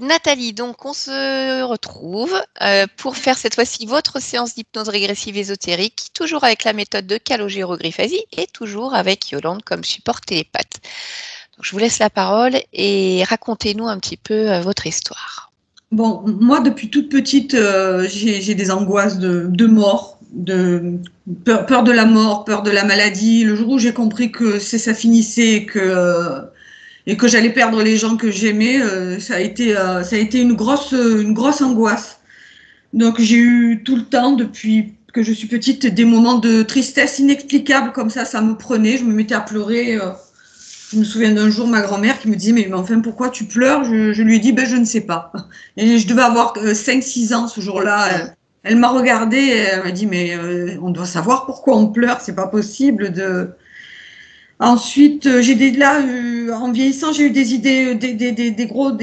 Nathalie, donc on se retrouve pour faire cette fois-ci votre séance d'hypnose régressive ésotérique, toujours avec la méthode de calogérographies et toujours avec Yolande comme support télépathe. Donc, je vous laisse la parole et racontez-nous un petit peu votre histoire. Bon, moi depuis toute petite, j'ai des angoisses de mort, de peur de la mort, peur de la maladie. Le jour où j'ai compris que ça finissait et que j'allais perdre les gens que j'aimais, ça a été une grosse angoisse. Donc j'ai eu tout le temps, depuis que je suis petite, des moments de tristesse inexplicables comme ça me prenait, je me mettais à pleurer. Je me souviens d'un jour, ma grand-mère qui me disait, mais enfin, pourquoi tu pleures? Je lui ai dit, je ne sais pas. Et je devais avoir 5-6 ans ce jour-là. Elle m'a regardée et elle m'a dit, mais on doit savoir pourquoi on pleure, c'est pas possible de... Ensuite, en vieillissant, j'ai eu des idées, des gros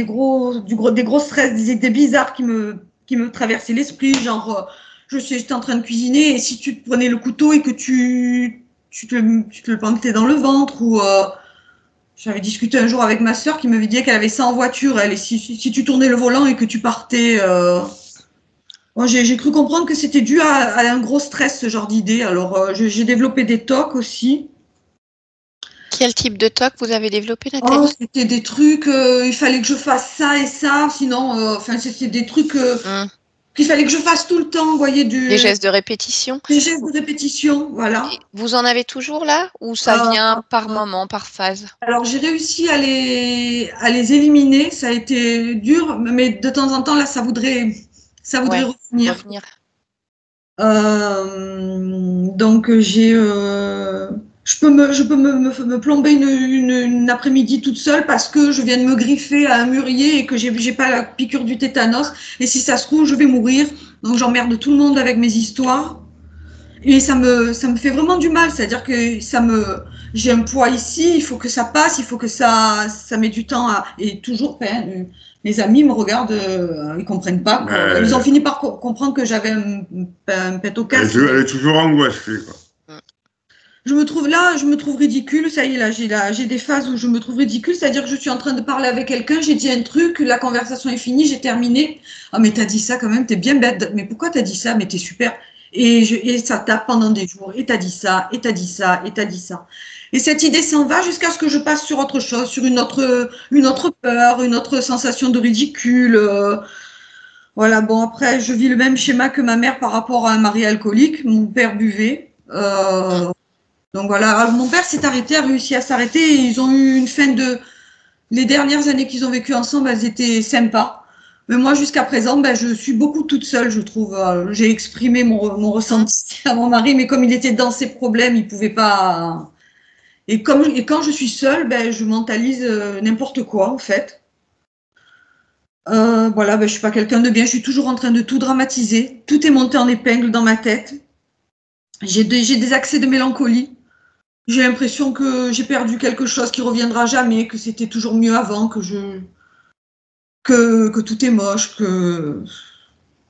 stress, des idées bizarres qui me traversaient l'esprit, genre, j'étais en train de cuisiner et si tu te prenais le couteau et que tu te le plantais dans le ventre ou... J'avais discuté un jour avec ma sœur qui m'avait dit qu'elle avait ça en voiture, elle, et si tu tournais le volant et que tu partais... Moi, j'ai cru comprendre que c'était dû à un gros stress, ce genre d'idée. Alors, j'ai développé des TOC aussi. Quel type de TOC vous avez développé, Nathalie? C'était des trucs, il fallait que je fasse ça et ça, sinon, c'était des trucs qu'il fallait que je fasse tout le temps, vous voyez, des gestes de répétition. Des gestes de répétition, voilà. Et vous en avez toujours là ou ça vient par moment, par phase? Alors, j'ai réussi à les éliminer, ça a été dur, mais de temps en temps, là, ça voudrait revenir. Donc, je peux me plomber une après-midi toute seule parce que je viens de me griffer à un mûrier et que j'ai pas la piqûre du tétanos. Et si ça se trouve, je vais mourir. Donc, j'emmerde tout le monde avec mes histoires. Et ça me fait vraiment du mal. C'est-à-dire que j'ai un poids ici, il faut que ça passe, il faut que ça met du temps et toujours, mes amis me regardent, ils comprennent pas. Ils ont fini par comprendre que j'avais un pet au casque. Elle est toujours angoissée, quoi. Je me trouve ridicule. Ça y est, là, j'ai des phases où je me trouve ridicule. C'est-à-dire que je suis en train de parler avec quelqu'un, j'ai dit un truc, la conversation est finie, j'ai terminé. Ah, mais t'as dit ça quand même, t'es bien bête. Mais pourquoi t'as dit ça? Mais t'es super. Et ça tape pendant des jours. Et t'as dit ça, et t'as dit ça, et t'as dit ça. Et cette idée s'en va jusqu'à ce que je passe sur autre chose, sur une autre peur, une autre sensation de ridicule. Voilà, bon, après, je vis le même schéma que ma mère par rapport à un mari alcoolique. Mon père buvait. Donc voilà, alors, mon père s'est arrêté, a réussi à s'arrêter. Et ils ont eu une fin de... Les dernières années qu'ils ont vécues ensemble, elles étaient sympas. Mais moi, jusqu'à présent, je suis beaucoup toute seule, je trouve. J'ai exprimé mon ressenti à mon mari, mais comme il était dans ses problèmes, il pouvait pas... Et quand je suis seule, je mentalise n'importe quoi, en fait. Voilà, je suis pas quelqu'un de bien. Je suis toujours en train de tout dramatiser. Tout est monté en épingle dans ma tête. J'ai des accès de mélancolie. J'ai l'impression que j'ai perdu quelque chose qui reviendra jamais, que c'était toujours mieux avant, que tout est moche, que...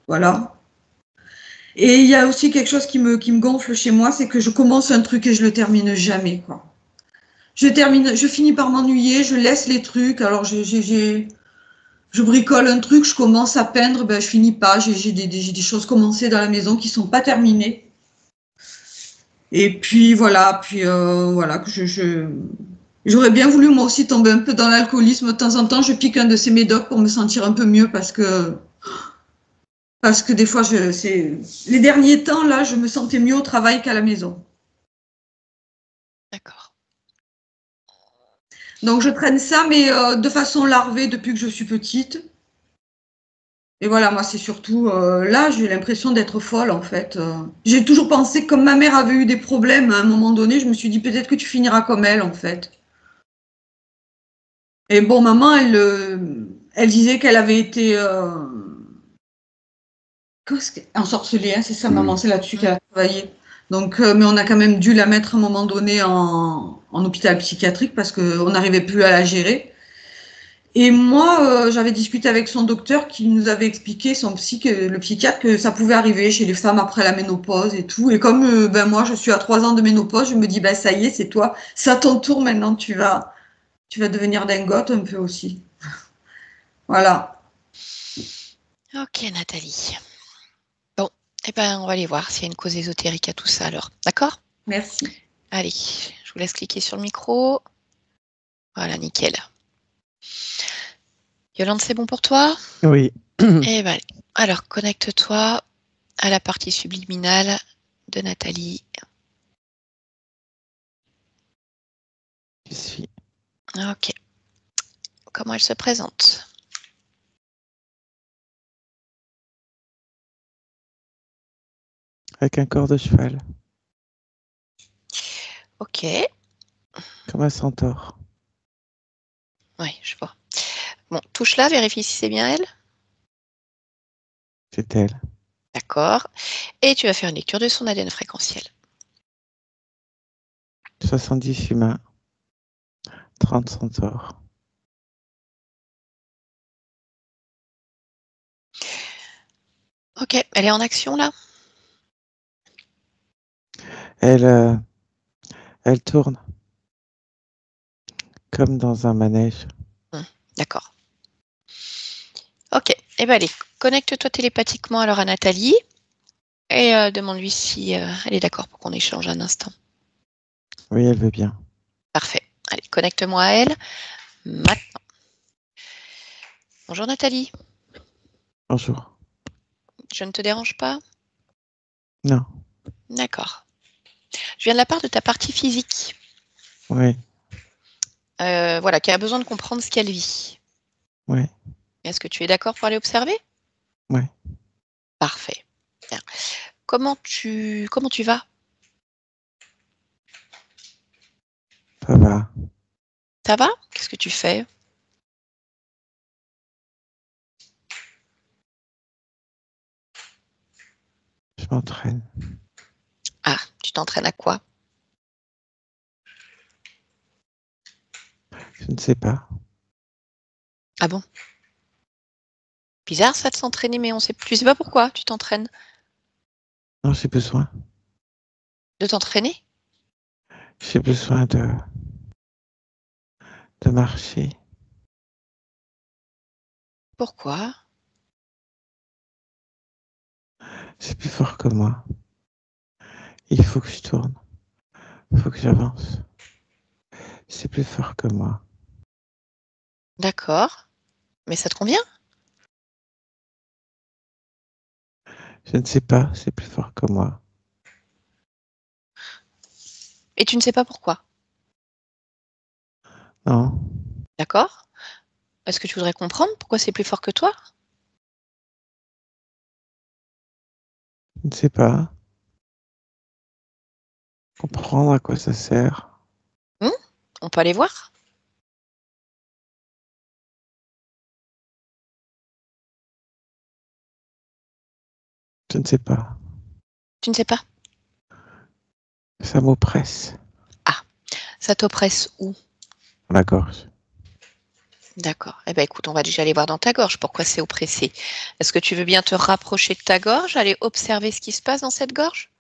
Voilà. Et il y a aussi quelque chose qui me gonfle chez moi, c'est que je commence un truc et je le termine jamais, quoi. Je finis par m'ennuyer, je laisse les trucs, alors je bricole un truc, je commence à peindre, je finis pas, j'ai des choses commencées dans la maison qui sont pas terminées. Et puis voilà, que j'aurais bien voulu moi aussi tomber un peu dans l'alcoolisme. De temps en temps, je pique un de ces médocs pour me sentir un peu mieux parce que des fois, les derniers temps, là, je me sentais mieux au travail qu'à la maison. D'accord. Donc, je traîne ça, mais de façon larvée depuis que je suis petite. Et voilà, moi, c'est surtout là, j'ai l'impression d'être folle, en fait. J'ai toujours pensé que comme ma mère avait eu des problèmes à un moment donné, je me suis dit peut-être que tu finiras comme elle, en fait. Et bon, maman, elle disait qu'elle avait été ensorcelée, hein, c'est ça, maman, c'est là-dessus qu'elle a travaillé. Donc, mais on a quand même dû la mettre à un moment donné en hôpital psychiatrique parce qu'on n'arrivait plus à la gérer. Et moi, j'avais discuté avec son docteur qui nous avait expliqué, le psychiatre, que ça pouvait arriver chez les femmes après la ménopause et tout. Et comme moi, je suis à 3 ans de ménopause, je me dis, ça y est, c'est toi, c'est à ton tour maintenant, tu vas devenir dingote un peu aussi. Voilà. Ok, Nathalie. Bon, eh ben, on va aller voir s'il y a une cause ésotérique à tout ça alors. D'accord? Merci. Allez, je vous laisse cliquer sur le micro. Voilà, nickel. Yolande, c'est bon pour toi? Oui. Eh ben, allez. Alors, connecte-toi à la partie subliminale de Nathalie. Je suis. Ok. Comment elle se présente? Avec un corps de cheval, Ok. comme un centaure. Oui, je vois. Bon, touche-la, vérifie si c'est bien elle. C'est elle. D'accord. Et tu vas faire une lecture de son ADN fréquentiel. 70 humains, 30 centaures. Ok, elle est en action là? Elle, elle tourne comme dans un manège. D'accord. Ok, eh ben allez, connecte-toi télépathiquement alors à Nathalie et demande-lui si elle est d'accord pour qu'on échange un instant. Oui, elle veut bien. Parfait. Allez, connecte-moi à elle maintenant. Bonjour Nathalie, Bonjour. je ne te dérange pas? Non. D'accord. Je viens de la part de ta partie physique, Oui. voilà, qui a besoin de comprendre ce qu'elle vit. Oui. Est-ce que tu es d'accord pour aller observer? Oui. Parfait. Bien. Comment tu vas? Ça va. Ça va? Qu'est-ce que tu fais? Je m'entraîne. Ah, tu t'entraînes à quoi? Je ne sais pas. Ah bon? Bizarre ça de s'entraîner, mais on sait plus. Tu sais pas pourquoi tu t'entraînes? Non, j'ai besoin. De t'entraîner? J'ai besoin de marcher. Pourquoi? C'est plus fort que moi. Il faut que je tourne. Il faut que j'avance. C'est plus fort que moi. D'accord. Mais ça te convient? Je ne sais pas. C'est plus fort que moi. Et tu ne sais pas pourquoi? Non. D'accord? Est-ce que tu voudrais comprendre pourquoi c'est plus fort que toi? Je ne sais pas. Comprendre à quoi ça sert. Hmm? On peut aller voir? Je ne sais pas. Tu ne sais pas? Ça m'oppresse. Ah, ça t'oppresse où? La gorge. D'accord. Eh bien, écoute, on va déjà aller voir dans ta gorge pourquoi c'est oppressé. Est-ce que tu veux bien te rapprocher de ta gorge, aller observer ce qui se passe dans cette gorge?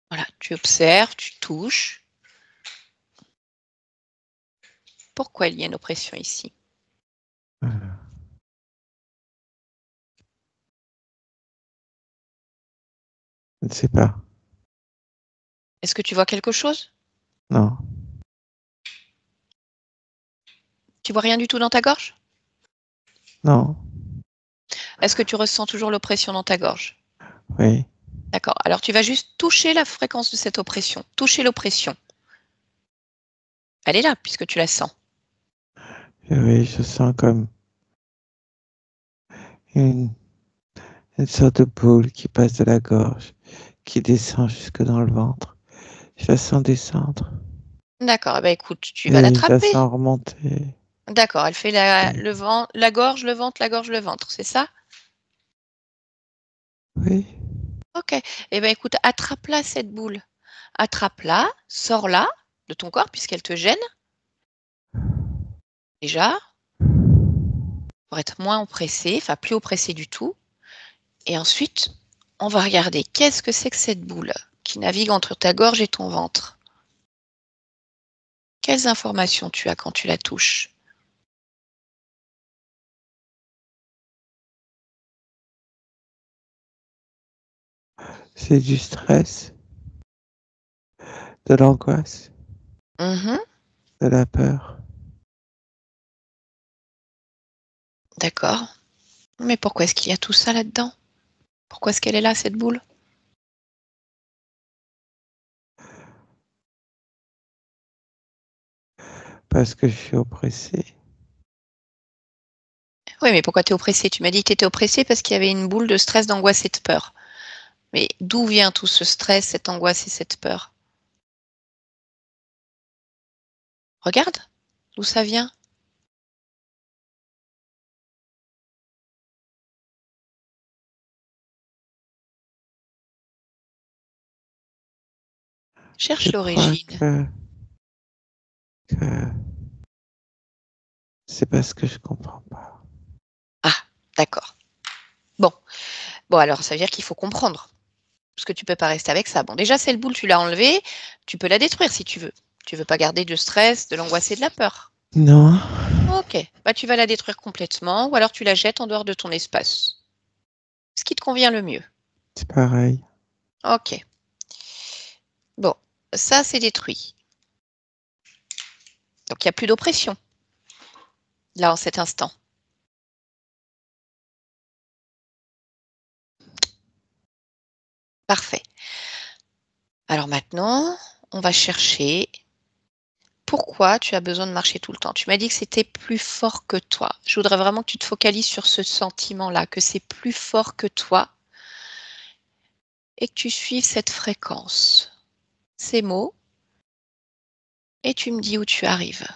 Voilà, tu observes, tu touches. Pourquoi il y a une oppression ici? Euh, Je ne sais pas. Est-ce que tu vois quelque chose? Non. Tu vois rien du tout dans ta gorge? Non. Est-ce que tu ressens toujours l'oppression dans ta gorge? Oui. D'accord. Alors tu vas juste toucher la fréquence de cette oppression. Toucher l'oppression. Elle est là puisque tu la sens. Et oui, je sens comme une, une sorte de boule qui passe de la gorge, qui descend jusque dans le ventre. Je la sens descendre. D'accord. Eh ben, écoute, tu vas Et je la l'attraper. sens remonter. D'accord. Elle fait Et- le vent, la gorge, le ventre, la gorge, le ventre. C'est ça? Oui. Ok. Eh ben, écoute, attrape-la cette boule. Attrape-la, sors-la de ton corps puisqu'elle te gêne. Déjà, pour être moins oppressé, enfin plus oppressé du tout. Et ensuite, on va regarder qu'est-ce que c'est que cette boule qui navigue entre ta gorge et ton ventre. Quelles informations tu as quand tu la touches? C'est du stress, de l'angoisse, Mhm. de la peur. D'accord. Mais pourquoi est-ce qu'il y a tout ça là-dedans? Pourquoi est-ce qu'elle est là, cette boule? Parce que je suis oppressé. Oui, mais pourquoi tu es oppressé? Tu m'as dit que tu étais oppressé parce qu'il y avait une boule de stress, d'angoisse et de peur. Mais d'où vient tout ce stress, cette angoisse et cette peur? Regarde, d'où ça vient? Je Cherche crois l'origine. que c'est parce que je comprends pas. Ah, d'accord. Bon. Bon, alors ça veut dire qu'il faut comprendre. Parce que tu peux pas rester avec ça. Bon, déjà, cette boule, tu l'as enlevée, tu peux la détruire si tu veux. Tu veux pas garder de stress, de l'angoisse et de la peur. Non, Ok, bah tu vas la détruire complètement, ou alors tu la jettes en dehors de ton espace. Ce qui te convient le mieux. c'est pareil. Ok. Bon, ça c'est détruit. Donc il n'y a plus d'oppression, là en cet instant. Parfait. Alors maintenant, on va chercher pourquoi tu as besoin de marcher tout le temps. Tu m'as dit que c'était plus fort que toi. Je voudrais vraiment que tu te focalises sur ce sentiment-là, que c'est plus fort que toi et que tu suives cette fréquence, ces mots, et tu me dis où tu arrives.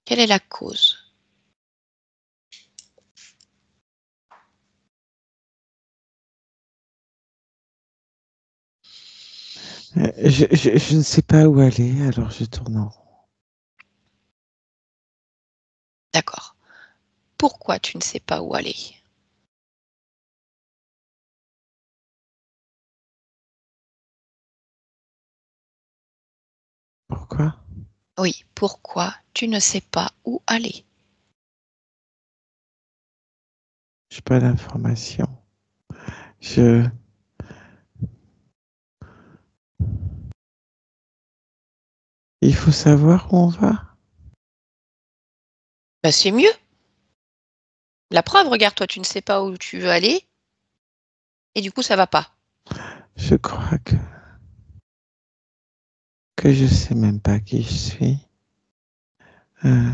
Quelle est la cause? Je ne sais pas où aller, alors je tourne en rond. D'accord. Pourquoi tu ne sais pas où aller? Pourquoi? Oui, pourquoi tu ne sais pas où aller? Je n'ai pas d'informations. Je... Il faut savoir où on va. Bah, c'est mieux. La preuve, regarde, toi, tu ne sais pas où tu veux aller et du coup, ça va pas. Je crois que je sais même pas qui je suis. Euh,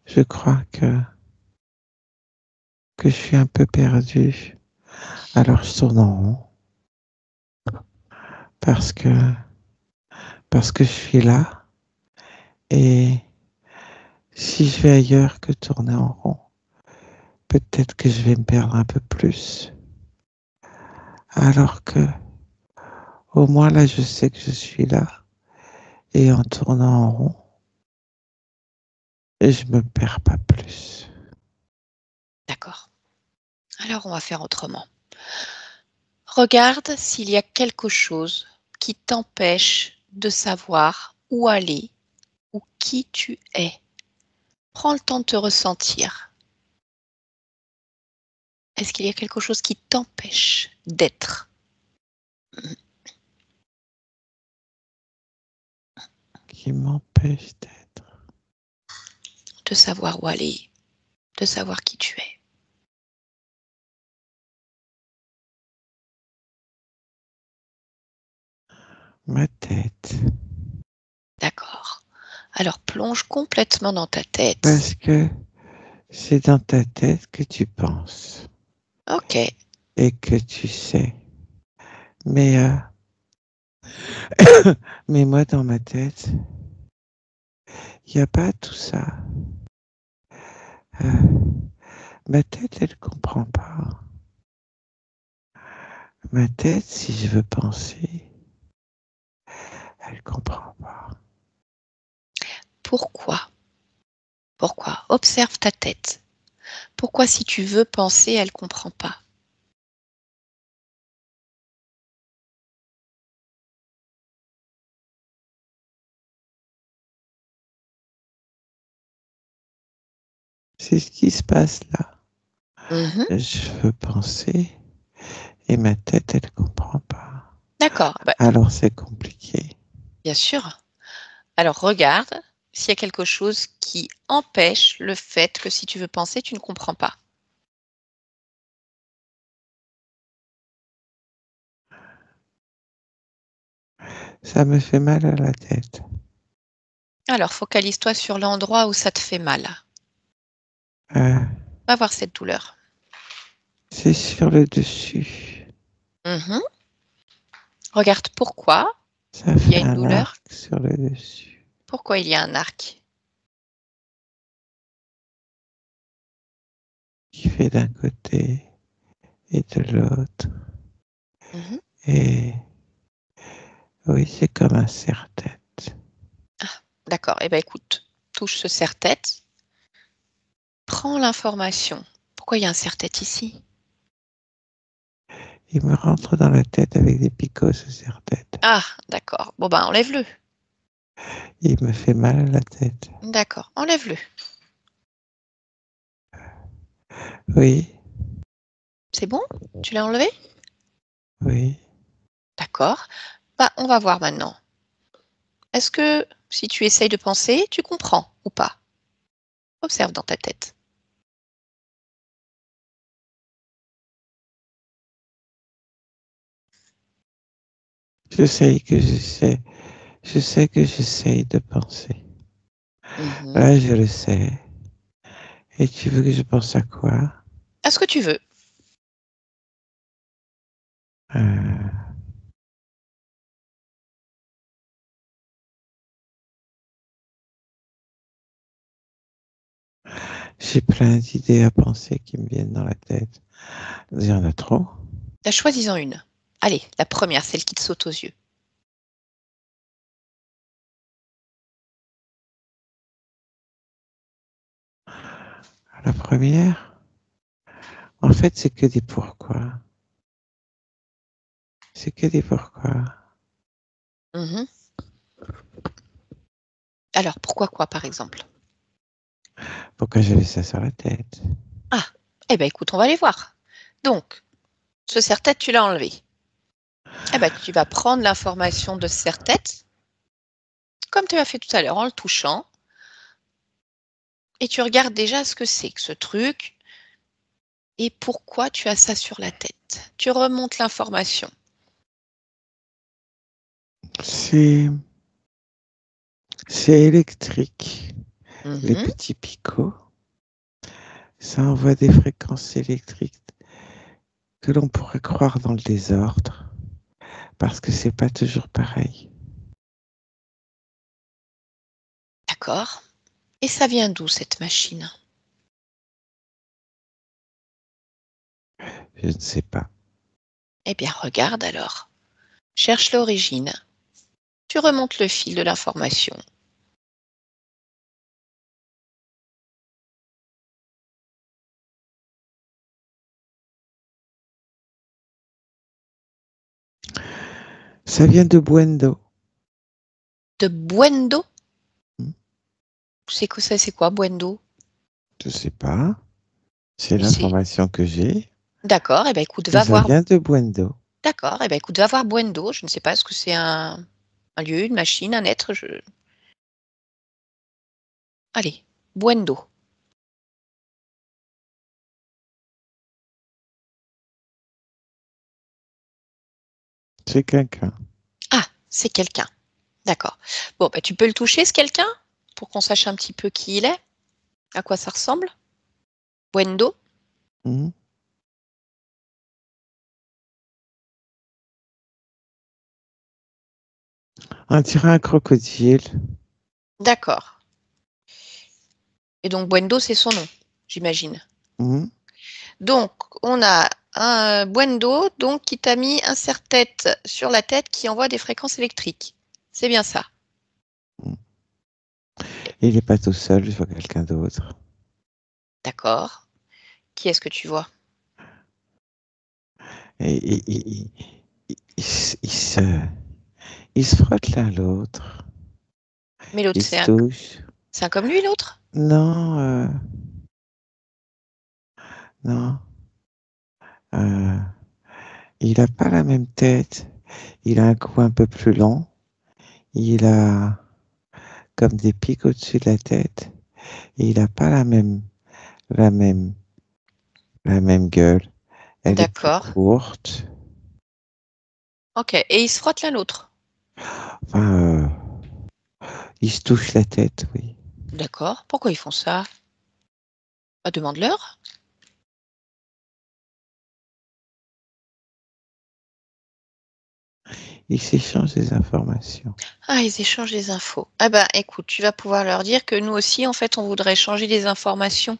je crois que je suis un peu perdu. Alors je tourne en rond parce que parce que je suis là et si je vais ailleurs que tourner en rond, peut-être que je vais me perdre un peu plus. Alors que au moins là, je sais que je suis là et en tournant en rond, et je me perds pas plus. D'accord. Alors, on va faire autrement. Regarde s'il y a quelque chose qui t'empêche de savoir où aller ou qui tu es. Prends le temps de te ressentir. Est-ce qu'il y a quelque chose qui t'empêche d'être? Qui m'empêche d'être. De savoir où aller, de savoir qui tu es. Ma tête. D'accord. Alors plonge complètement dans ta tête. Parce que c'est dans ta tête que tu penses Ok. et que tu sais. Mais, mais moi, dans ma tête, il n'y a pas tout ça. Ma tête, elle comprend pas. Ma tête, si je veux penser, elle comprend pas. Pourquoi? Pourquoi? Observe ta tête. Pourquoi si tu veux penser, elle ne comprend pas? C'est ce qui se passe là. Mhm. Je veux penser Et ma tête, elle ne comprend pas. D'accord, Alors c'est compliqué. bien sûr. Alors regarde s'il y a quelque chose qui empêche le fait que si tu veux penser, tu ne comprends pas. Ça me fait mal à la tête. Alors focalise-toi sur l'endroit où ça te fait mal. Euh, Va voir cette douleur. c'est sur le dessus. Mhm. Regarde pourquoi Ça il y a fait une un douleur. arc sur le dessus. Pourquoi il y a un arc? Qui fait d'un côté et de l'autre. Mhm. Et oui, c'est comme un serre-tête. D'accord, eh bien écoute, touche ce serre-tête, prends l'information. Pourquoi il y a un serre-tête ici? Il me rentre dans la tête avec des picots, ce serre-tête. Ah, d'accord. Bon ben enlève-le. Il me fait mal à la tête. D'accord, enlève-le. Oui, C'est bon? Tu l'as enlevé? oui. D'accord. Bah, on va voir maintenant. Est-ce que si tu essayes de penser, tu comprends ou pas? Observe dans ta tête. Je sais que j'essaye de penser. Mhm. Là, je le sais. Et tu veux que je pense à quoi? À ce que tu veux. Euh, j'ai plein d'idées à penser qui me viennent dans la tête. Il y en a trop. Choisis-en une. Allez, la première, celle qui te saute aux yeux. La première, en fait, c'est que des pourquoi. C'est que des pourquoi. Mhm. Alors, pourquoi quoi, par exemple? Pourquoi j'avais ça sur la tête? Ah, eh bien écoute, on va aller voir. Donc, ce serre-tête, tu l'as enlevé. Eh ben, tu vas prendre l'information de ce serre-tête, comme tu as fait tout à l'heure, en le touchant, et tu regardes déjà ce que c'est que ce truc et pourquoi tu as ça sur la tête. Tu remontes l'information. C'est, c'est électrique. Les Mhm. petits picots, ça envoie des fréquences électriques que l'on pourrait croire dans le désordre, parce que c'est pas toujours pareil. D'accord. Et ça vient d'où cette machine? Je ne sais pas. Eh bien, regarde alors. Cherche l'origine. Tu remontes le fil de l'information. Ça vient de Buendo. De Buendo? Hmm, C'est quoi ça? C'est quoi Buendo? je sais pas. C'est Mais c'est l'information que j'ai. d'accord. Eh bien, écoute, Et va ça voir. vient de Buendo. D'accord. Eh bien, écoute, va voir Buendo. Je ne sais pas ce que c'est un lieu, une machine, un être. Allez, Buendo. C'est quelqu'un. Ah, c'est quelqu'un. D'accord. Bon, bah, tu peux le toucher, ce quelqu'un, pour qu'on sache un petit peu qui il est, à quoi ça ressemble. Buendo. Hmm. On dirait un crocodile. D'accord. Et donc, Buendo, c'est son nom, j'imagine. Hmm. Donc, on a un Buendo donc, qui t'a mis un serre-tête sur la tête qui envoie des fréquences électriques. C'est bien ça. Il n'est pas tout seul, je vois quelqu'un d'autre. D'accord. Qui est-ce que tu vois? Et ils se frottent l'un l'autre. Mais l'autre, Ils se touchent. c'est un comme lui, l'autre? Non, non. Euh, Il n'a pas la même tête. Il a un cou un peu plus long. Il a comme des pics au-dessus de la tête. Et il n'a pas la même, la même gueule. Elle est plus D'accord. courte. Ok. Et ils se frottent l'un l'autre. Enfin, ils se touchent la tête, oui. D'accord. Pourquoi ils font ça? Bah, demande-leur. Ils s'échangent des informations. Ah, ils échangent des infos. Ah bah écoute, tu vas pouvoir leur dire que nous aussi, en fait, on voudrait échanger des informations.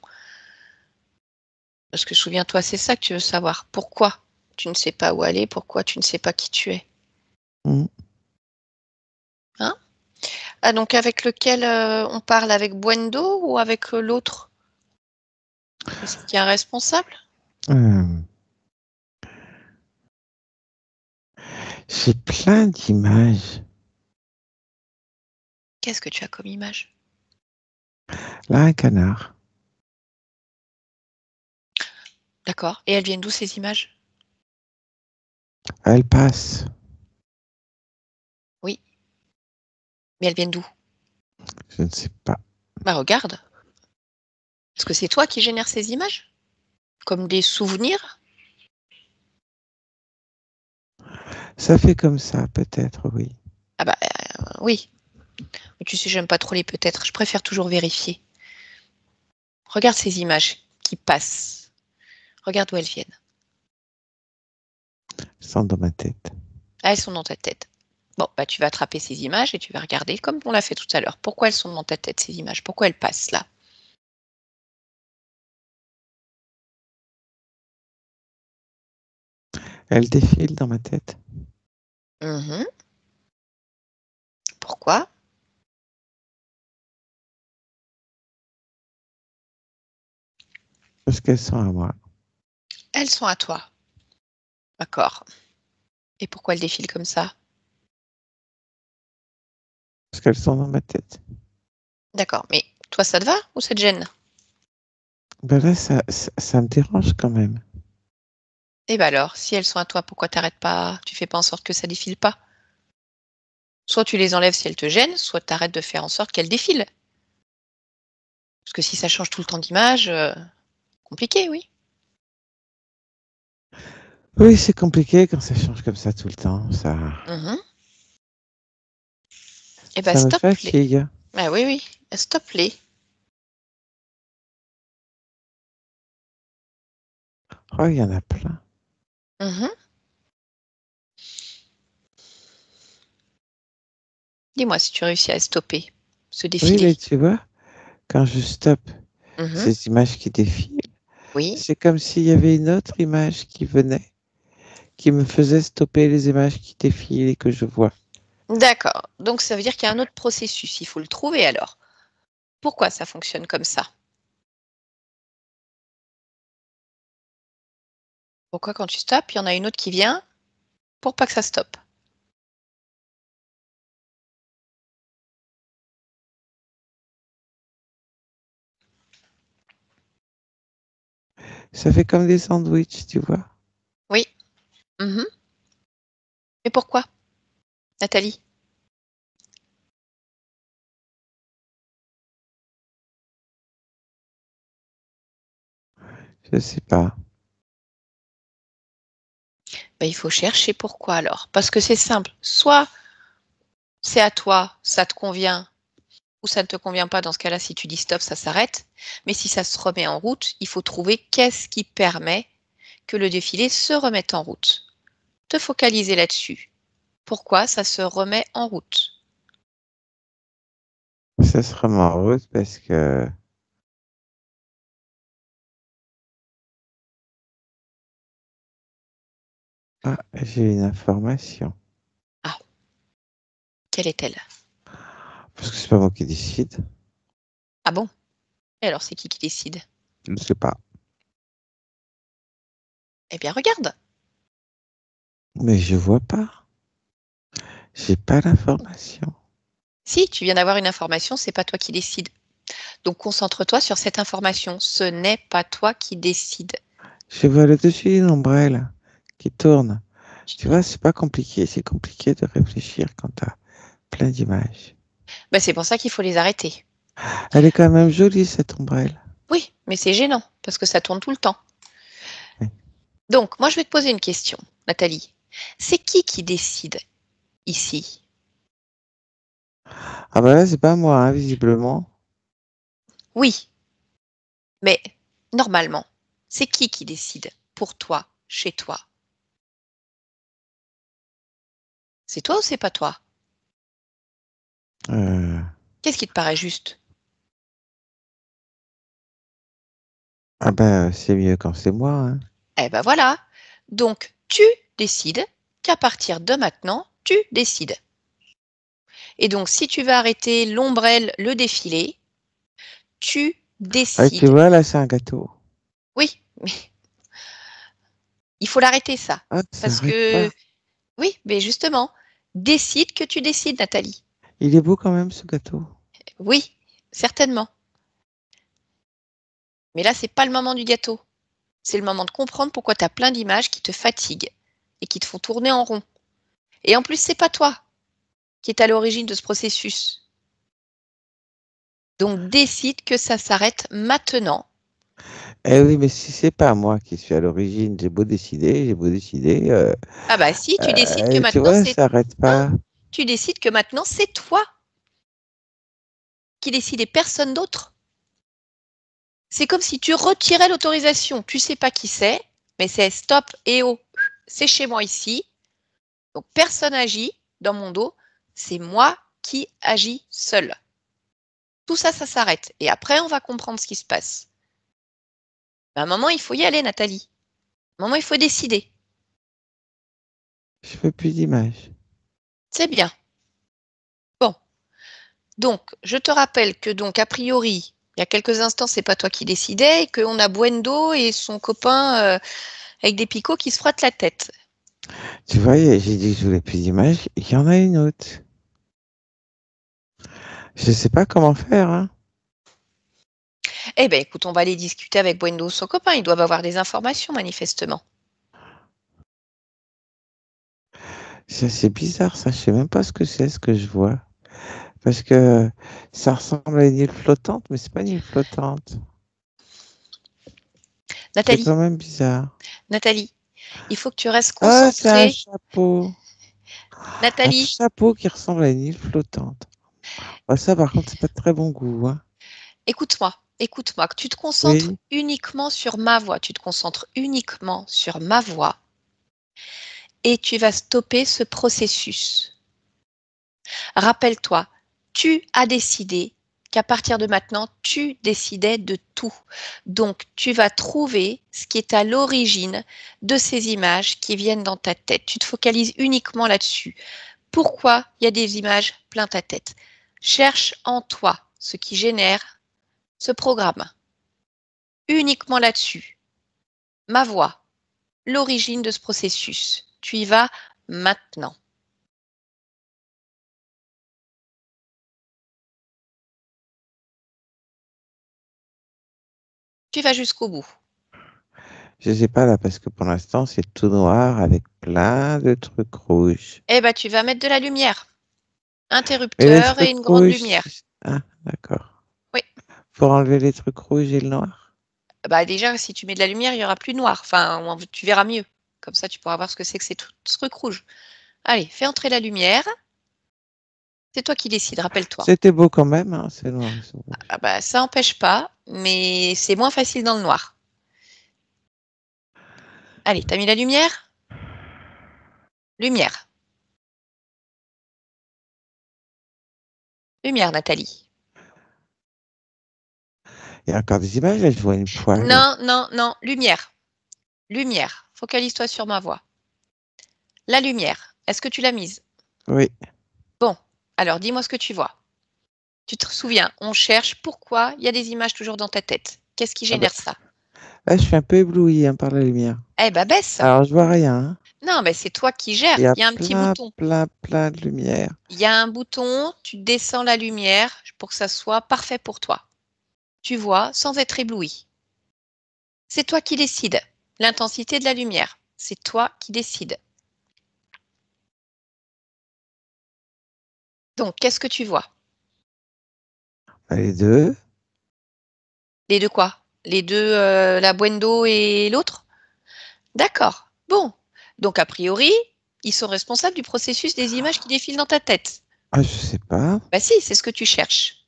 Parce que souviens-toi, c'est ça que tu veux savoir. Pourquoi tu ne sais pas où aller? Pourquoi tu ne sais pas qui tu es? Mm. Hein? Ah, donc avec lequel on parle avec Buendo ou avec l'autre? Est-ce qu'il y a un responsable? Euh, J'ai plein d'images. Qu'est-ce que tu as comme image? Là, un canard. D'accord. Et elles viennent d'où ces images? Elle passe. Oui. Mais elles viennent d'où? Je ne sais pas. Bah regarde. Est-ce que c'est toi qui génères ces images? Comme des souvenirs? Ça fait comme ça, peut-être, oui. Ah bah oui. Mais tu sais, j'aime pas trop les peut-être. Je préfère toujours vérifier. Regarde ces images qui passent. Regarde d'où elles viennent. Elles sont dans ma tête. Ah, elles sont dans ta tête. Bon, bah tu vas attraper ces images et tu vas regarder comme on l'a fait tout à l'heure. Pourquoi elles sont dans ta tête, ces images? Pourquoi elles passent là? Elles défilent dans ma tête. Mhm. Pourquoi? Parce qu'elles sont à moi. Elles sont à toi. D'accord. Et pourquoi elles défilent comme ça? Parce qu'elles sont dans ma tête. D'accord. Mais toi, ça te va ou ça te gêne? Ben là, ça me dérange quand même. Eh ben alors, si elles sont à toi, pourquoi t'arrêtes pas? Tu fais pas en sorte que ça défile pas? Soit tu les enlèves si elles te gênent, soit t'arrêtes de faire en sorte qu'elles défilent. Parce que si ça change tout le temps d'image, compliqué, oui. Oui, c'est compliqué quand ça change comme ça tout le temps. Mhm. Eh ben Ça me stop-les. fatigue. Ah oui, oui. Stop-les. Oh, il y en a plein. Mhm. Dis-moi si tu réussis à stopper ce Oui, défilé. mais tu vois, quand je stoppe Mhm. ces images qui défilent, Oui. c'est comme s'il y avait une autre image qui venait, qui me faisait stopper les images qui défilent et que je vois. D'accord. Donc ça veut dire qu'il y a un autre processus. Il faut le trouver alors. Pourquoi ça fonctionne comme ça? Pourquoi quand tu stoppes, il y en a une autre qui vient pour pas que ça stoppe? Ça fait comme des sandwichs, tu vois. Oui. Mhm. Mais pourquoi, Nathalie? Je sais pas. Ben, il faut chercher pourquoi alors. Parce que c'est simple. Soit c'est à toi, ça te convient, ou ça ne te convient pas. Dans ce cas-là, si tu dis stop, ça s'arrête. Mais si ça se remet en route, il faut trouver qu'est-ce qui permet que le défilé se remette en route. Te focaliser là-dessus. Pourquoi ça se remet en route? Ça se remet en route parce que j'ai une information. Ah, quelle est-elle? Parce que c'est pas moi qui décide. Ah bon? Et alors, c'est qui décide? Je ne sais pas. Eh bien, regarde. Mais je vois pas. J'ai pas l'information. Si tu viens d'avoir une information, c'est pas toi qui décide. Donc, concentre-toi sur cette information. Ce n'est pas toi qui décide. Je vois le dessus d'une ombrelle qui tourne. Tu vois, c'est pas compliqué. C'est compliqué de réfléchir quand tu as plein d'images. Ben, c'est pour ça qu'il faut les arrêter. Elle est quand même jolie, cette ombrelle. Oui, mais c'est gênant parce que ça tourne tout le temps. Oui. Donc, moi, je vais te poser une question, Nathalie. C'est qui décide ici? Ah bah là, c'est pas moi, hein, visiblement. Oui, mais normalement, c'est qui décide pour toi, chez toi? C'est toi ou c'est pas toi? Euh, Qu'est-ce qui te paraît juste? Ah ben, c'est mieux quand c'est moi, hein. Eh ben voilà. Donc, tu décides qu'à partir de maintenant, tu décides. Et donc, si tu veux arrêter l'ombrelle, le défilé, tu Ah, tu décides. vois, là, c'est un gâteau. Oui, mais il faut l'arrêter ça. Ah, ça Parce arrête que, pas. oui, mais justement, décide que tu décides, Nathalie. Il est beau quand même, ce gâteau. Oui, certainement. Mais là, c'est pas le moment du gâteau. C'est le moment de comprendre pourquoi tu as plein d'images qui te fatiguent et qui te font tourner en rond. Et en plus, c'est pas toi qui est à l'origine de ce processus. Donc, décide que ça s'arrête maintenant. Eh oui, mais si c'est pas moi qui suis à l'origine, j'ai beau décider, Ah bah si, tu décides que tu maintenant vois, c'est ça arrête pas. tu décides que maintenant c'est toi qui décides et personne d'autre. C'est comme si tu retirais l'autorisation. Tu sais pas qui c'est, mais c'est stop et oh, c'est chez moi ici. Donc personne agit dans mon dos, c'est moi qui agis seul. Tout ça, ça s'arrête. Et après, on va comprendre ce qui se passe. À un moment, il faut y aller, Nathalie. À un moment, il faut décider. Je veux plus d'images. C'est bien. Bon. Donc, je te rappelle que donc, a priori, il y a quelques instants, c'est pas toi qui décidais, et qu'on a Buendo et son copain avec des picots qui se frottent la tête. Tu vois, j'ai dit que je voulais plus d'images, il y en a une autre. Je sais pas comment faire, hein. Eh ben, écoute, on va aller discuter avec Buendo, son copain. Ils doivent avoir des informations, manifestement. C'est bizarre, ça. Je sais même pas ce que c'est, ce que je vois. Parce que ça ressemble à une île flottante, mais c'est pas une île flottante. C'est Nathalie, quand même bizarre. Nathalie, il faut que tu restes Ah, c'est un concentrée. chapeau. Un Nathalie, chapeau qui ressemble à une île flottante. Ah, ça, par contre, c'est pas de très bon goût, hein. écoute-moi, écoute-moi, que tu te concentres Oui. uniquement sur ma voix. Tu te concentres uniquement sur ma voix et tu vas stopper ce processus. Rappelle-toi, tu as décidé qu'à partir de maintenant, tu décidais de tout. Donc, tu vas trouver ce qui est à l'origine de ces images qui viennent dans ta tête. Tu te focalises uniquement là-dessus. Pourquoi il y a des images plein ta tête? Cherche en toi ce qui génère ce programme. Uniquement là-dessus. Ma voix, l'origine de ce processus. Tu y vas maintenant. Tu vas jusqu'au bout. Je sais pas là, parce que pour l'instant, c'est tout noir avec plein de trucs rouges. Eh ben, tu vas mettre de la lumière. Et les Interrupteur et trucs une grande lumière. rouges. Ah, d'accord. Oui. Pour enlever les trucs rouges et le noir. Bah déjà, si tu mets de la lumière, il n'y aura plus noir. Enfin, tu verras mieux. Comme ça, tu pourras voir ce que c'est que ces trucs rouges. Allez, fais entrer la lumière. C'est toi qui décides, rappelle-toi. C'était beau quand même, hein, c'est noir et c'est rouge. Ah bah, ça n'empêche pas, mais c'est moins facile dans le noir. Allez, t'as mis la lumière? Lumière. Lumière, Nathalie. Il y a encore des images, là, je vois une poêle. Non, non, non, lumière. Lumière. Focalise-toi sur ma voix. La lumière. Est-ce que tu l'as mise? Oui. Bon, alors dis-moi ce que tu vois. Tu te souviens, on cherche pourquoi il y a des images toujours dans ta tête. Qu'est-ce qui Ah bah, génère ça? là, je suis un peu ébloui, hein, par la lumière. Eh ben, baisse. Alors, je vois rien, hein. Non, mais c'est toi qui gères. Il y a Il y a un petit plein, bouton. plein, plein de lumière. Il y a un bouton, tu descends la lumière pour que ça soit parfait pour toi. Tu vois sans être ébloui. C'est toi qui décides. L'intensité de la lumière, c'est toi qui décides. Donc, qu'est-ce que tu vois? Les deux. Les deux quoi? Les deux, la Buendo et l'autre? D'accord. Bon. Donc, a priori, ils sont responsables du processus des images qui défilent dans ta tête. Ah, je sais pas. Bah si, c'est ce que tu cherches.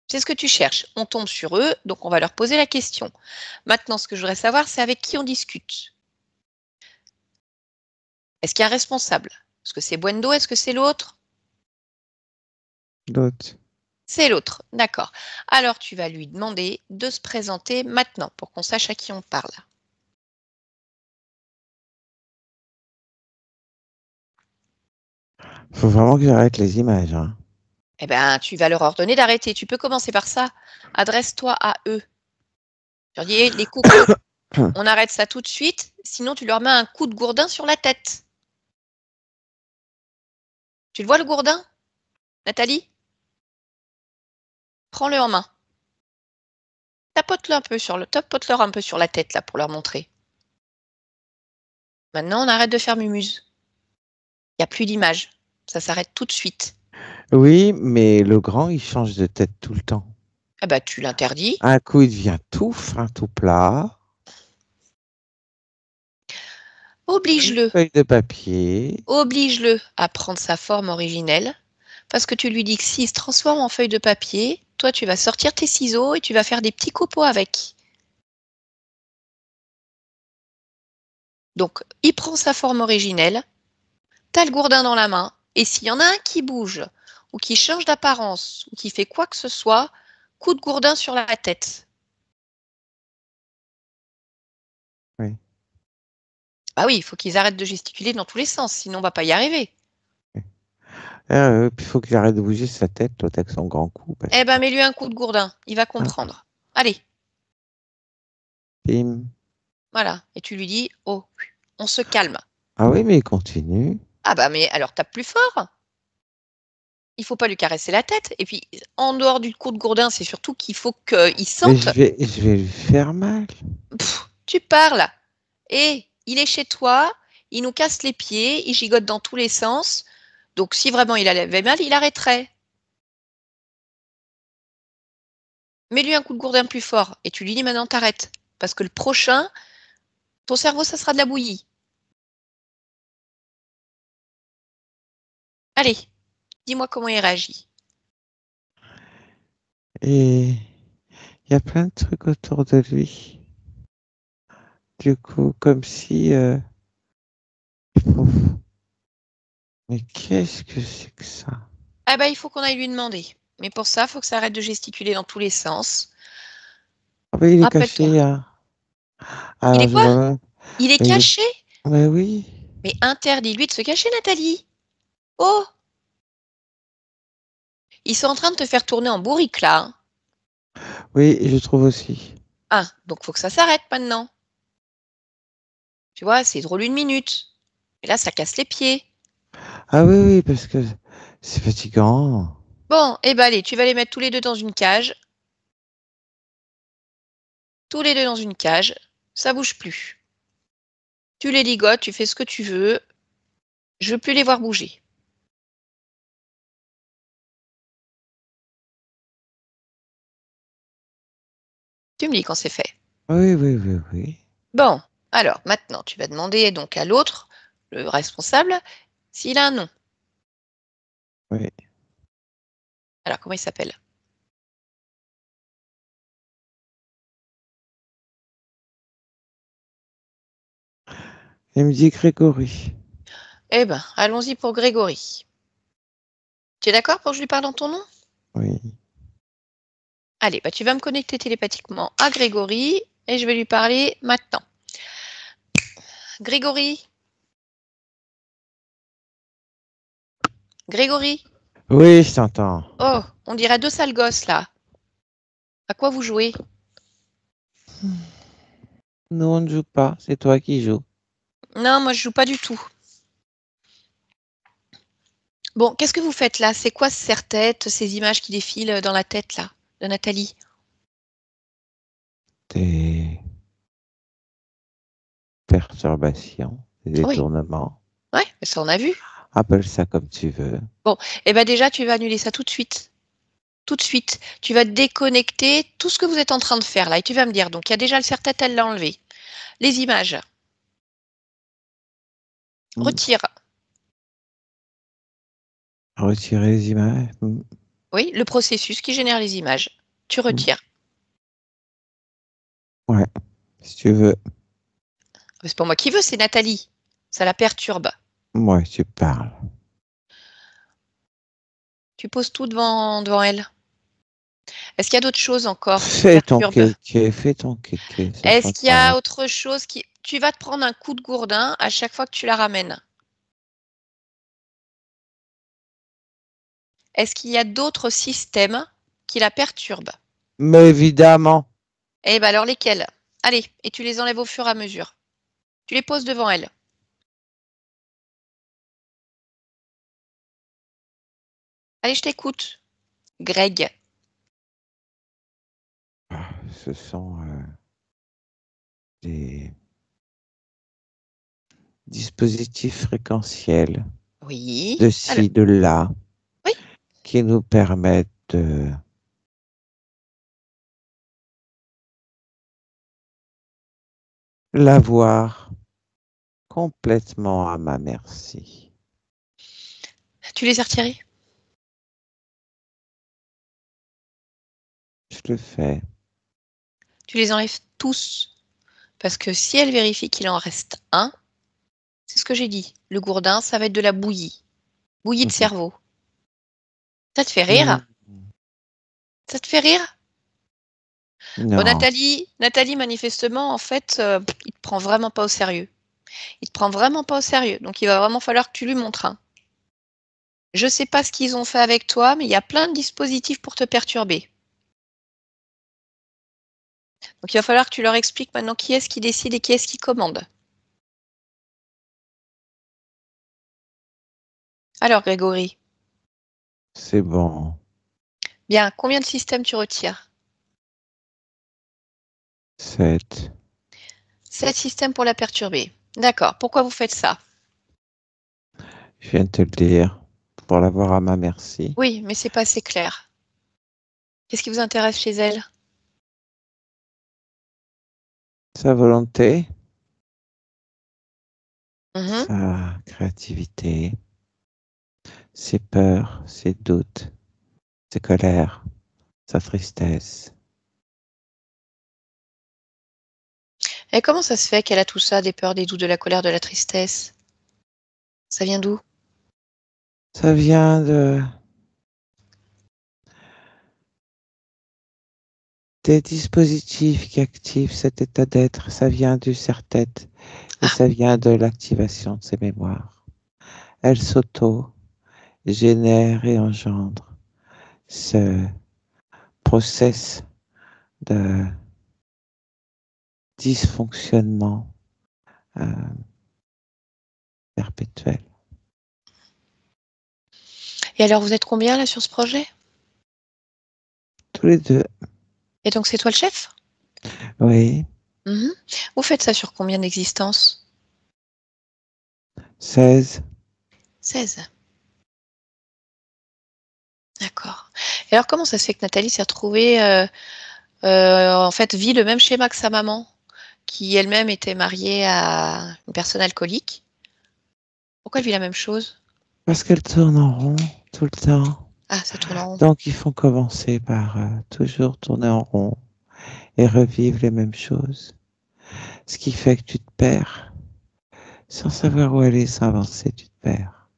C'est ce que tu cherches. On tombe sur eux, donc on va leur poser la question. Maintenant, ce que je voudrais savoir, c'est avec qui on discute. Est-ce qu'il y a un responsable? Est-ce que c'est Buendo? Est-ce que c'est l'autre? L'autre. C'est l'autre. D'accord. Alors, tu vas lui demander de se présenter maintenant pour qu'on sache à qui on parle. Faut vraiment que j'arrête les images. Hein. Eh bien, tu vas leur ordonner d'arrêter. Tu peux commencer par ça. Adresse-toi à eux. Tu leur dis, les cocos, on arrête ça tout de suite, sinon tu leur mets un coup de gourdin sur la tête. Tu le vois le gourdin, Nathalie? Prends-le en main. Tapote-leur un peu sur la tête là pour leur montrer. Maintenant, on arrête de faire mumuse. Il n'y a plus d'image. Ça s'arrête tout de suite. Oui, mais le grand, il change de tête tout le temps. Ah bah, tu l'interdis. Un coup, il devient tout fin, tout plat. Oblige-le. Feuille de papier. Oblige-le à prendre sa forme originelle. Parce que tu lui dis que s'il se transforme en feuille de papier, toi, tu vas sortir tes ciseaux et tu vas faire des petits copeaux avec. Donc, il prend sa forme originelle. T'as le gourdin dans la main, et s'il y en a un qui bouge, ou qui change d'apparence, ou qui fait quoi que ce soit, coup de gourdin sur la tête. Oui. Bah oui, il faut qu'ils arrêtent de gesticuler dans tous les sens, sinon on va pas y arriver. Puis il faut qu'il arrête de bouger sa tête, l'autre avec son grand cou. Eh ben, mets-lui un coup de gourdin, il va comprendre. Allez, Bim. voilà. Et tu lui dis, oh, on se calme. Ah oui, mais il continue. Ah bah mais alors tape plus fort. Il faut pas lui caresser la tête. Et puis, en dehors du coup de gourdin, c'est surtout qu'il faut qu'il Mais sente. je vais lui faire mal. Tu parles. Et il est chez toi, il nous casse les pieds, il gigote dans tous les sens. Donc, si vraiment il avait mal, il arrêterait. Mets-lui un coup de gourdin plus fort et tu lui dis maintenant t'arrêtes. Parce que le prochain, ton cerveau, ça sera de la bouillie. Allez, dis-moi comment il réagit. Et il y a plein de trucs autour de lui. Du coup, comme si... Mais qu'est-ce que c'est que ça? Ah bah, il faut qu'on aille lui demander. Mais pour ça, il faut que ça arrête de gesticuler dans tous les sens. Ah ben, il est Rappelle-toi. caché. Hein. Il Alors, est je quoi? vois... Il est Mais caché? Mais oui. Mais interdis-lui de se cacher, Nathalie. Oh! Ils sont en train de te faire tourner en bourrique, là. Hein. Oui, je trouve aussi. Ah, donc faut que ça s'arrête maintenant. Tu vois, c'est drôle une minute. Et là, ça casse les pieds. Ah oui, oui, parce que c'est fatigant. Bon, eh ben allez, tu vas les mettre tous les deux dans une cage. Tous les deux dans une cage. Ça bouge plus. Tu les ligotes, tu fais ce que tu veux. Je veux plus les voir bouger. Tu me dis quand c'est fait. Oui, oui, oui, oui. Bon, alors maintenant, tu vas demander donc à l'autre, le responsable, s'il a un nom. Oui. Alors, comment il s'appelle? Il me dit Grégory. Eh ben, allons-y pour Grégory. Tu es d'accord pour que je lui parle dans ton nom? Oui. Allez, bah, tu vas me connecter télépathiquement à Grégory et je vais lui parler maintenant. Grégory? Grégory? Oui, je t'entends. Oh, on dirait deux sales gosses là. À quoi vous jouez? Nous, on ne joue pas. C'est toi qui joues. Non, moi je joue pas du tout. Bon, qu'est-ce que vous faites là? C'est quoi ce serre-tête, ces images qui défilent dans la tête là, de Nathalie? Des perturbations, des Oui, détournements. ouais, mais ça on a vu. Appelle ça comme tu veux. Eh bien déjà, tu vas annuler ça tout de suite. Tout de suite. Tu vas déconnecter tout ce que vous êtes en train de faire là. Et tu vas me dire, donc il y a déjà le serre-tête, elle l'a enlevé. Les images. Retire. Retirer les images. Oui, le processus qui génère les images. Tu retires. Ouais, si tu veux. C'est pas moi qui veux, c'est Nathalie. Ça la perturbe. Moi, tu parles. Tu poses tout devant elle. Est-ce qu'il y a d'autres choses encore qui te Fais ton perturbent? kéké, fais ton kéké. C'est Est-ce pas qu'il y a grave. autre chose qui... Tu vas te prendre un coup de gourdin à chaque fois que tu la ramènes. Est-ce qu'il y a d'autres systèmes qui la perturbent? Mais évidemment. Eh bien alors lesquels? Allez, et tu les enlèves au fur et à mesure. Tu les poses devant elle. Allez, je t'écoute. Greg. Ce sont des dispositifs fréquentiels Oui. de Alors, ci, de là, oui. qui nous permettent de l'avoir complètement à ma merci. Tu les as retirés? Je le fais. Tu les enlèves tous. Parce que si elle vérifie qu'il en reste un, c'est ce que j'ai dit. Le gourdin, ça va être de la bouillie. Bouillie de cerveau. Ça te fait rire? Ça te fait rire? Bon, Non, Nathalie, manifestement, en fait, il te prend vraiment pas au sérieux. Il te prend vraiment pas au sérieux. Donc, il va vraiment falloir que tu lui montres un. Je sais pas ce qu'ils ont fait avec toi, mais il y a plein de dispositifs pour te perturber. Donc, il va falloir que tu leur expliques maintenant qui est-ce qui décide et qui est-ce qui commande. Alors, Grégory, c'est bon. bien, combien de systèmes tu retires? 7. 7 systèmes pour la perturber. D'accord. Pourquoi vous faites ça? Je viens de te le dire. Pour l'avoir à ma merci. Oui, mais c'est pas assez clair. Qu'est-ce qui vous intéresse chez elle? Sa volonté, Mhm. sa créativité, ses peurs, ses doutes, ses colères, sa tristesse. Et comment ça se fait qu'elle a tout ça, des peurs, des doutes, de la colère, de la tristesse? Ça vient d'où? Ça vient des dispositifs qui activent cet état d'être. Ça vient du serre-tête et Ah, ça vient de l'activation de ses mémoires. Elle s'auto-génère et engendre ce process de dysfonctionnement euh, perpétuel. et alors vous êtes combien là sur ce projet? Tous les deux, Et donc c'est toi le chef? oui, Mhm. Vous faites ça sur combien d'existences? 16. 16. D'accord. Et alors comment ça se fait que Nathalie s'est retrouvée, en fait, vit le même schéma que sa maman, qui elle-même était mariée à une personne alcoolique? Pourquoi elle vit la même chose? Parce qu'elle tourne en rond tout le temps. Ah, ça tourne en rond. Donc il faut commencer par toujours tourner en rond et revivre les mêmes choses. Ce qui fait que tu te perds. Sans savoir où aller, sans avancer, tu te perds.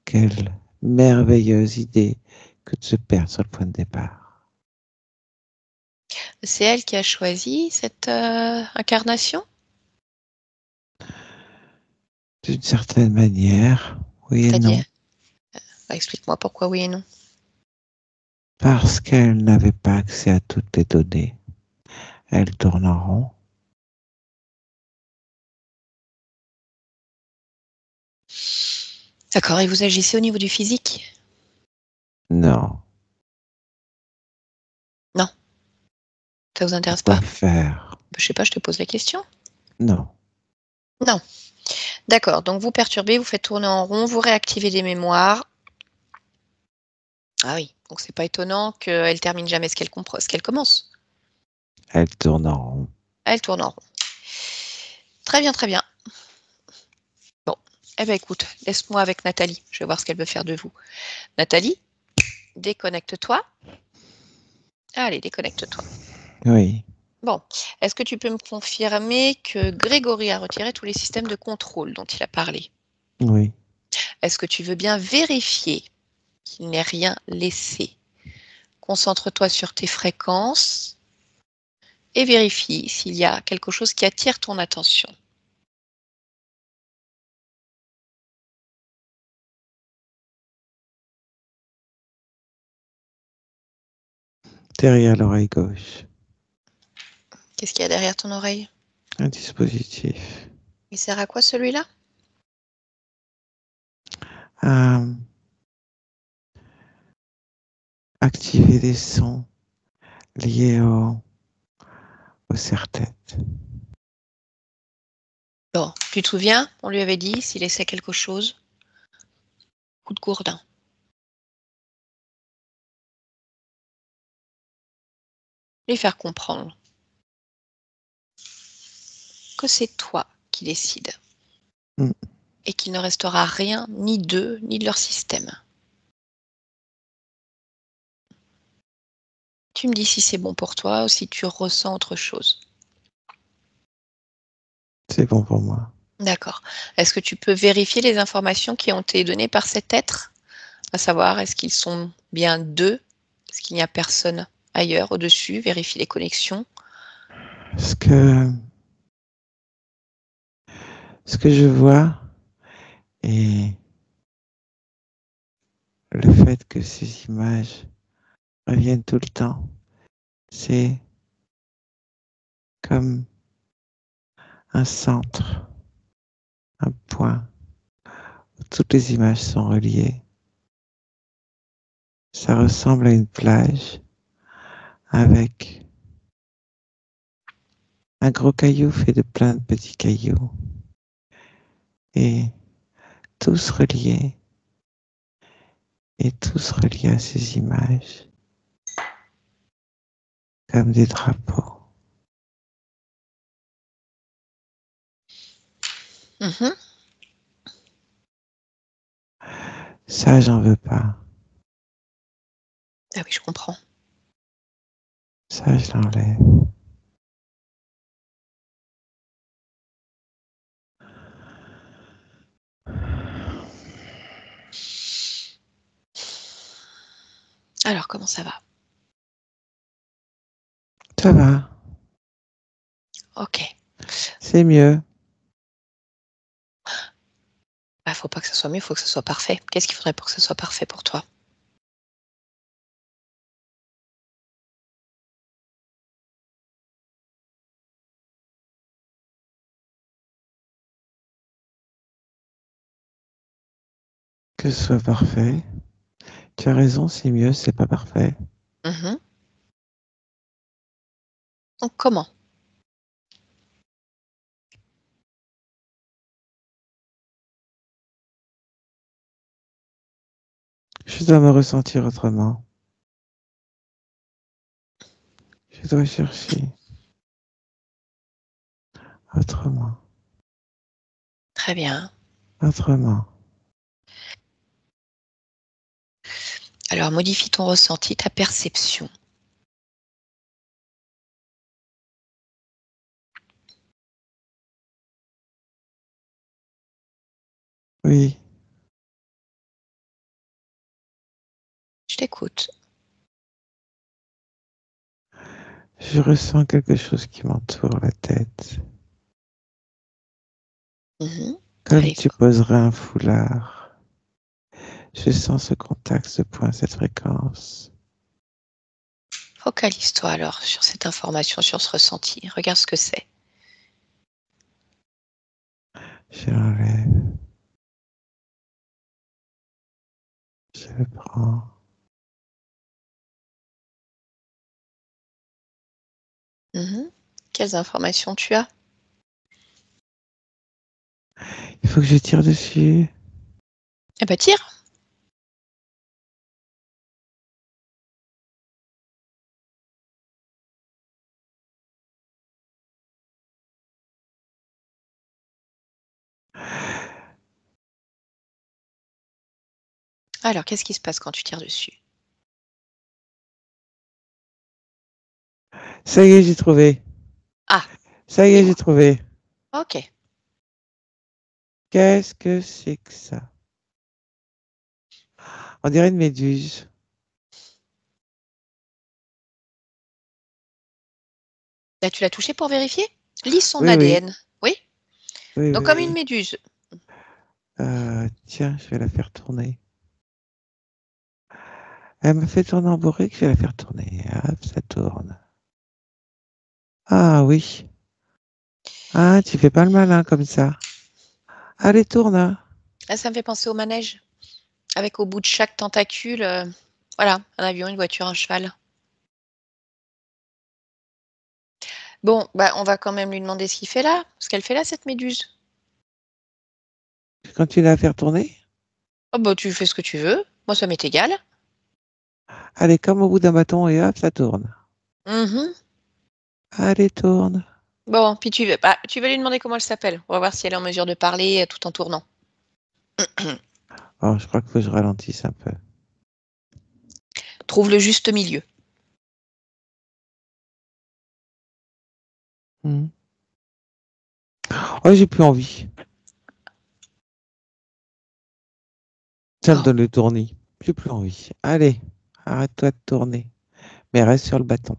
Quelle merveilleuse idée que de se perdre sur le point de départ. C'est elle qui a choisi cette incarnation? D'une certaine manière, oui et C'est-à-dire? non. Bah, explique-moi pourquoi oui et non. Parce qu'elle n'avait pas accès à toutes les données. Elle tourne en rond. D'accord, et vous agissez au niveau du physique? Non. Non, ça vous intéresse Pourquoi pas? le faire? Je sais pas, je te pose la question. Non. Non. D'accord, donc vous perturbez, vous faites tourner en rond, vous réactivez des mémoires. Ah oui, donc c'est pas étonnant qu'elle termine jamais ce qu'elle commence. Elle tourne en rond. Elle tourne en rond. Très bien, très bien. Bon, eh bien écoute, laisse-moi avec Nathalie. Je vais voir ce qu'elle veut faire de vous. Nathalie, déconnecte-toi. Allez, déconnecte-toi. Oui, Bon, est-ce que tu peux me confirmer que Grégory a retiré tous les systèmes de contrôle dont il a parlé? oui. Est-ce que tu veux bien vérifier qu'il n'ait rien laissé? Concentre-toi sur tes fréquences et vérifie s'il y a quelque chose qui attire ton attention. Derrière l'oreille gauche, Qu'est-ce qu'il y a derrière ton oreille? un dispositif. Il sert à quoi celui-là? À activer des sons liés au serre-tête. Bon, tu te souviens, on lui avait dit s'il laissait quelque chose? Coup de gourdin. Lui faire comprendre que c'est toi qui décides Mm. et qu'il ne restera rien ni d'eux ni de leur système. Tu me dis si c'est bon pour toi ou si tu ressens autre chose. C'est bon pour moi. D'accord. Est-ce que tu peux vérifier les informations qui ont été données par cet être? À savoir, est-ce qu'ils sont bien deux? Est-ce qu'il n'y a personne ailleurs, au-dessus? Vérifie les connexions. Ce que je vois est le fait que ces images reviennent tout le temps. C'est comme un centre, un point où toutes les images sont reliées. Ça ressemble à une plage avec un gros caillou fait de plein de petits cailloux et tous reliés et tous reliés à ces images comme des drapeaux. Mhm. Ça, j'en veux pas. Ah oui, je comprends. Ça, je l'enlève. Alors, comment ça va? Ça va, Ok. c'est mieux. Bah, faut pas que ça soit mieux, faut que ça soit parfait. Qu'est-ce qu'il faudrait pour que ça soit parfait pour toi? Que ce soit parfait. Tu as raison, c'est mieux, c'est pas parfait. Mhm. Donc, comment? Je dois me ressentir autrement. Je dois chercher autrement, Très bien. autrement. Alors, modifie ton ressenti, ta perception. Oui, Je t'écoute. je ressens quelque chose qui m'entoure la tête. Mhm. Comme Allez, tu poserais un foulard. Je sens ce contact, ce point, cette fréquence. focalise-toi alors sur cette information, sur ce ressenti. Regarde ce que c'est. Je l'enlève. Je le prends. Mhm. Quelles informations tu as? Il faut que je tire dessus. Eh ben, tire. Alors, qu'est-ce qui se passe quand tu tires dessus? Ça y est, j'ai trouvé. Ah, Ça y est, dis-moi. j'ai trouvé. Ok. Qu'est-ce que c'est que ça? On dirait une méduse. Là, tu l'as touché pour vérifier? Lis son Oui, oui. ADN. Oui. Oui, Donc, oui, comme une oui. méduse. Tiens, je vais la faire tourner. Elle me fait tourner en bourrique, je vais la faire tourner. Hop, ça tourne. Ah oui. Ah, tu fais pas le malin comme ça. Allez, tourne. Hein. Là, ça me fait penser au manège. Avec au bout de chaque tentacule, voilà, un avion, une voiture, un cheval. Bon, bah, on va quand même lui demander ce qu'il fait là. Ce qu'elle fait là, cette méduse. Quand tu la faire tourner, Oh, bah, tu fais ce que tu veux. Moi, ça m'est égal. allez, comme au bout d'un bâton et hop, ça tourne. Mhm. Allez, tourne. Bon, puis tu vas lui demander comment elle s'appelle. On va voir si elle est en mesure de parler tout en tournant. Oh, je crois qu'il faut que je ralentisse un peu. Trouve le juste milieu. Oh, j'ai plus envie. Ça me Oh. donne le tournis. J'ai plus envie. Allez, arrête-toi de tourner. Mais reste sur le bâton.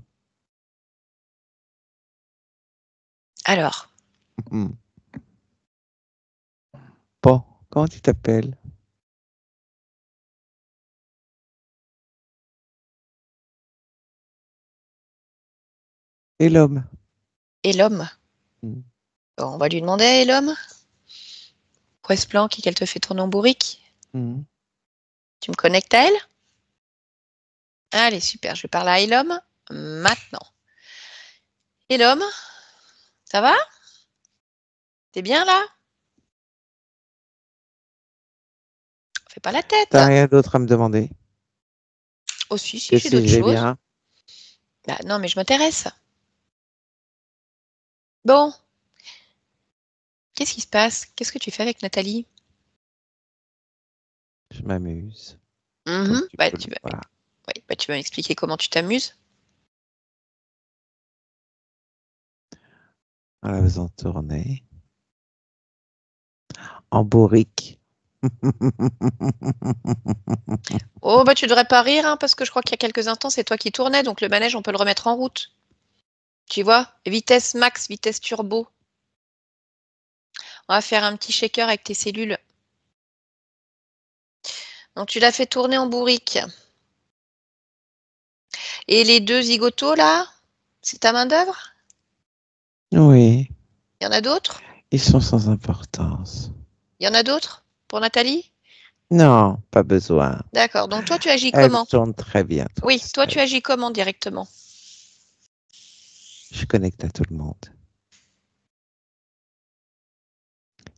Alors, Hmm. Bon, comment tu t'appelles? Et l'homme? et l'homme? Hmm. Bon, on va lui demander, et l'homme? Pourquoi elle se planque et qu'elle te fait tourner en bourrique? Hmm. Tu me connectes à elle? Allez, super, je parle à l'homme maintenant. Et l'homme, ça va? T'es bien là? Fais pas la tête. T'as rien d'autre à me demander? Oh si, Que j'ai si d'autres je vais choses. bien? Bah, non, mais je m'intéresse. Bon, qu'est-ce qui se passe? Qu'est-ce que tu fais avec Nathalie? Je m'amuse, comme Mhm. tu Bah, peux le voir. ouais, bah, tu vas m'expliquer comment tu t'amuses. En la faisant tourner. En bourrique. Oh, bah tu devrais pas rire, hein, parce que je crois qu'il y a quelques instants, c'est toi qui tournais, donc le manège, on peut le remettre en route. Tu vois? Vitesse max, vitesse turbo. On va faire un petit shaker avec tes cellules. Donc tu l'as fait tourner en bourrique. Et les deux zigotos là, c'est ta main-d'œuvre? Oui, Il y en a d'autres? ils sont sans importance. Il y en a d'autres pour Nathalie? Non, pas besoin. D'accord. Donc toi, tu agis Elles comment? tournent très bien toutes Oui, toi, tu seules. agis comment directement? Je connecte à tout le monde.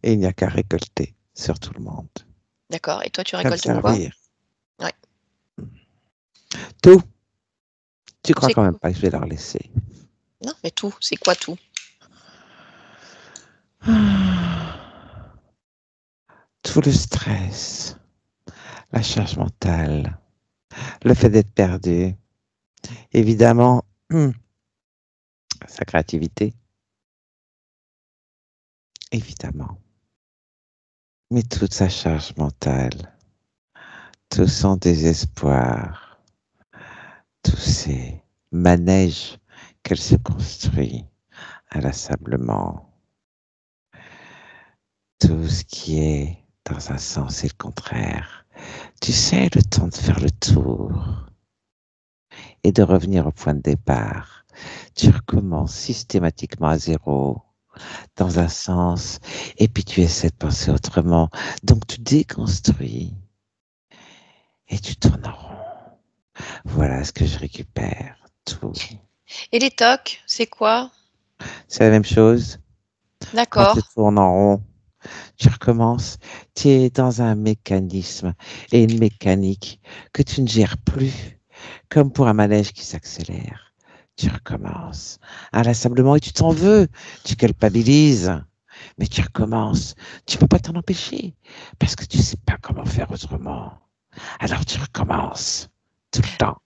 Et il n'y a qu'à récolter sur tout le monde. D'accord. Et toi, tu Qu'à me récoltes quoi? servir. Ouais. Tout. Tu crois C'est quand même quoi? pas que je vais leur laisser. Non, mais tout. C'est quoi tout? Tout le stress, la charge mentale, le fait d'être perdu, évidemment, sa créativité, évidemment, mais toute sa charge mentale, tout son désespoir, tous ces manèges qu'elle se construit inlassablement, tout ce qui est dans un sens et le contraire. Tu sais, le temps de faire le tour et de revenir au point de départ. Tu recommences systématiquement à zéro, dans un sens, et puis tu essaies de penser autrement. Donc tu déconstruis et tu tournes en rond. Voilà ce que je récupère. Tout. Et les tocs, c'est quoi? C'est la même chose. Quand tu D'accord. tournes en rond, Tu recommences. Tu es dans un mécanisme et une mécanique que tu ne gères plus, comme pour un manège qui s'accélère. Tu recommences inlassablement et tu t'en veux, tu culpabilises, mais tu recommences. Tu ne peux pas t'en empêcher parce que tu ne sais pas comment faire autrement. Alors tu recommences tout le temps,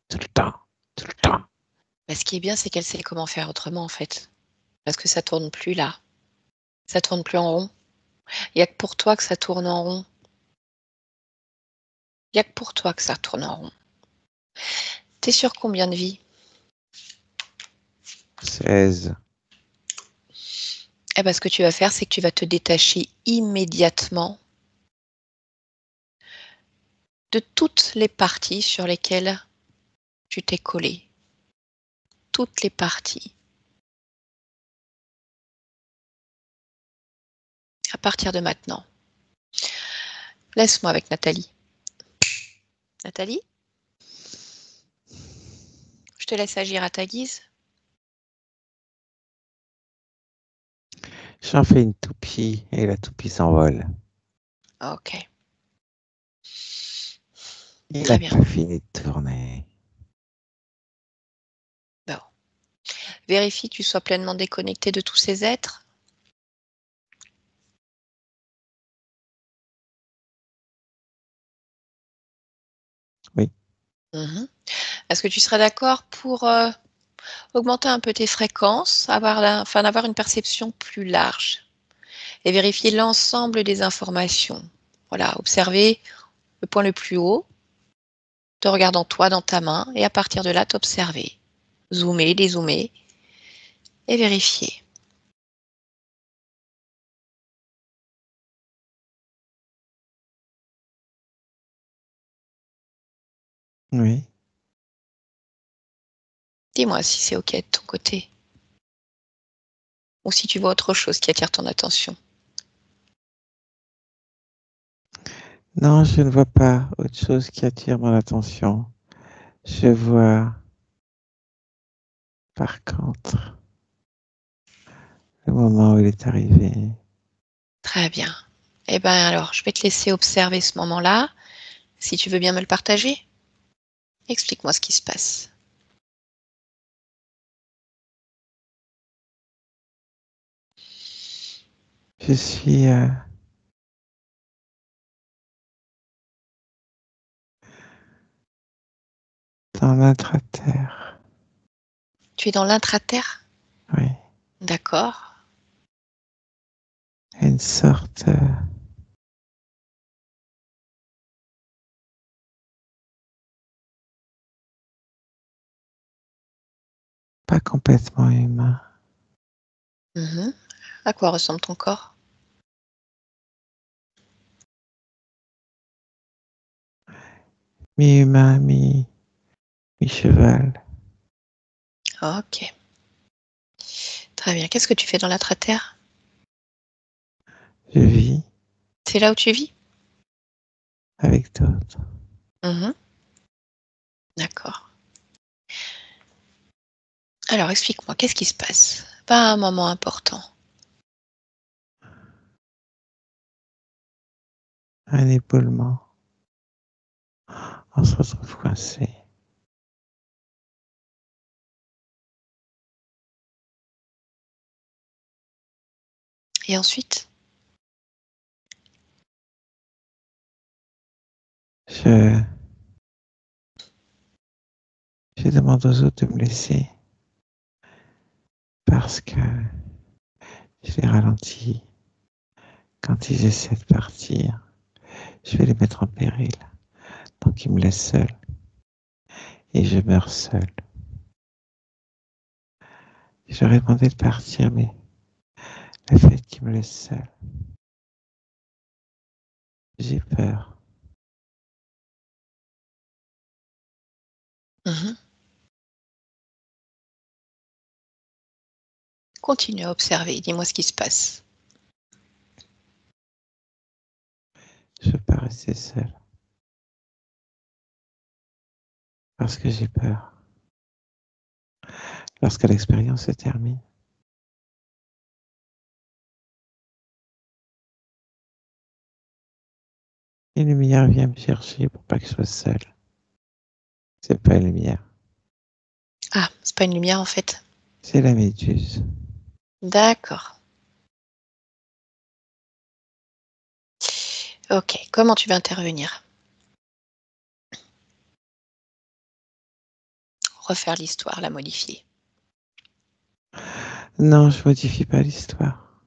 tout le temps, tout le temps. Mais ce qui est bien, c'est qu'elle sait comment faire autrement, en fait. Parce que ça tourne plus là. Ça tourne plus en rond. Il n'y a que pour toi que ça tourne en rond. Il n'y a que pour toi que ça tourne en rond. T'es sur combien de vies? 16. Eh ben, ce que tu vas faire, c'est que tu vas te détacher immédiatement de toutes les parties sur lesquelles tu t'es collé. Toutes les parties. À partir de maintenant. Laisse-moi avec Nathalie. Nathalie? Je te laisse agir à ta guise. J'en fais une toupie et la toupie s'envole. Ok. Il Très n'a bien. pas fini de tourner. Bon. Vérifie que tu sois pleinement déconnecté de tous ces êtres. Oui. Est-ce que tu serais d'accord pour augmenter un peu tes fréquences, d'avoir une perception plus large et vérifier l'ensemble des informations? Voilà, observer le point le plus haut, te regardant toi dans ta main, et à partir de là, t'observer. Zoomer, dézoomer et vérifier. Oui. Dis-moi si c'est OK de ton côté. Ou si tu vois autre chose qui attire ton attention. Non, je ne vois pas autre chose qui attire mon attention. Je vois, par contre, le moment où il est arrivé. Très bien. Eh bien alors, je vais te laisser observer ce moment-là. Si tu veux bien me le partager, explique-moi ce qui se passe. Je suis dans l'intraterre. Tu es dans l'intraterre? Oui. D'accord. Une sorte pas complètement humain. À quoi ressemble ton corps? Mi-humain, mi-cheval. Ok. Très bien. Qu'est-ce que tu fais dans l'intraterre? Je vis C'est là où tu vis? avec d'autres. D'accord. Alors, explique-moi, qu'est-ce qui se passe? Pas un moment important. Un éboulement. On se retrouve coincé. Et ensuite? Je demande aux autres de me laisser parce que je les ralentis quand ils essaient de partir. Je vais les mettre en péril. Donc ils me laissent seul et je meurs seul. J'aurais demandé de partir, mais le fait qu'ils me laissent seul, j'ai peur. Mhm. Continue à observer. Dis-moi ce qui se passe. Je veux pas rester seul parce que j'ai peur. Lorsque l'expérience se termine, lumière vient me chercher pour pas que je sois seule. C'est pas une lumière, Ah, c'est pas une lumière en fait. c'est la méduse. D'accord. Ok, comment tu vas intervenir? Refaire l'histoire, la modifier. Non, je modifie pas l'histoire.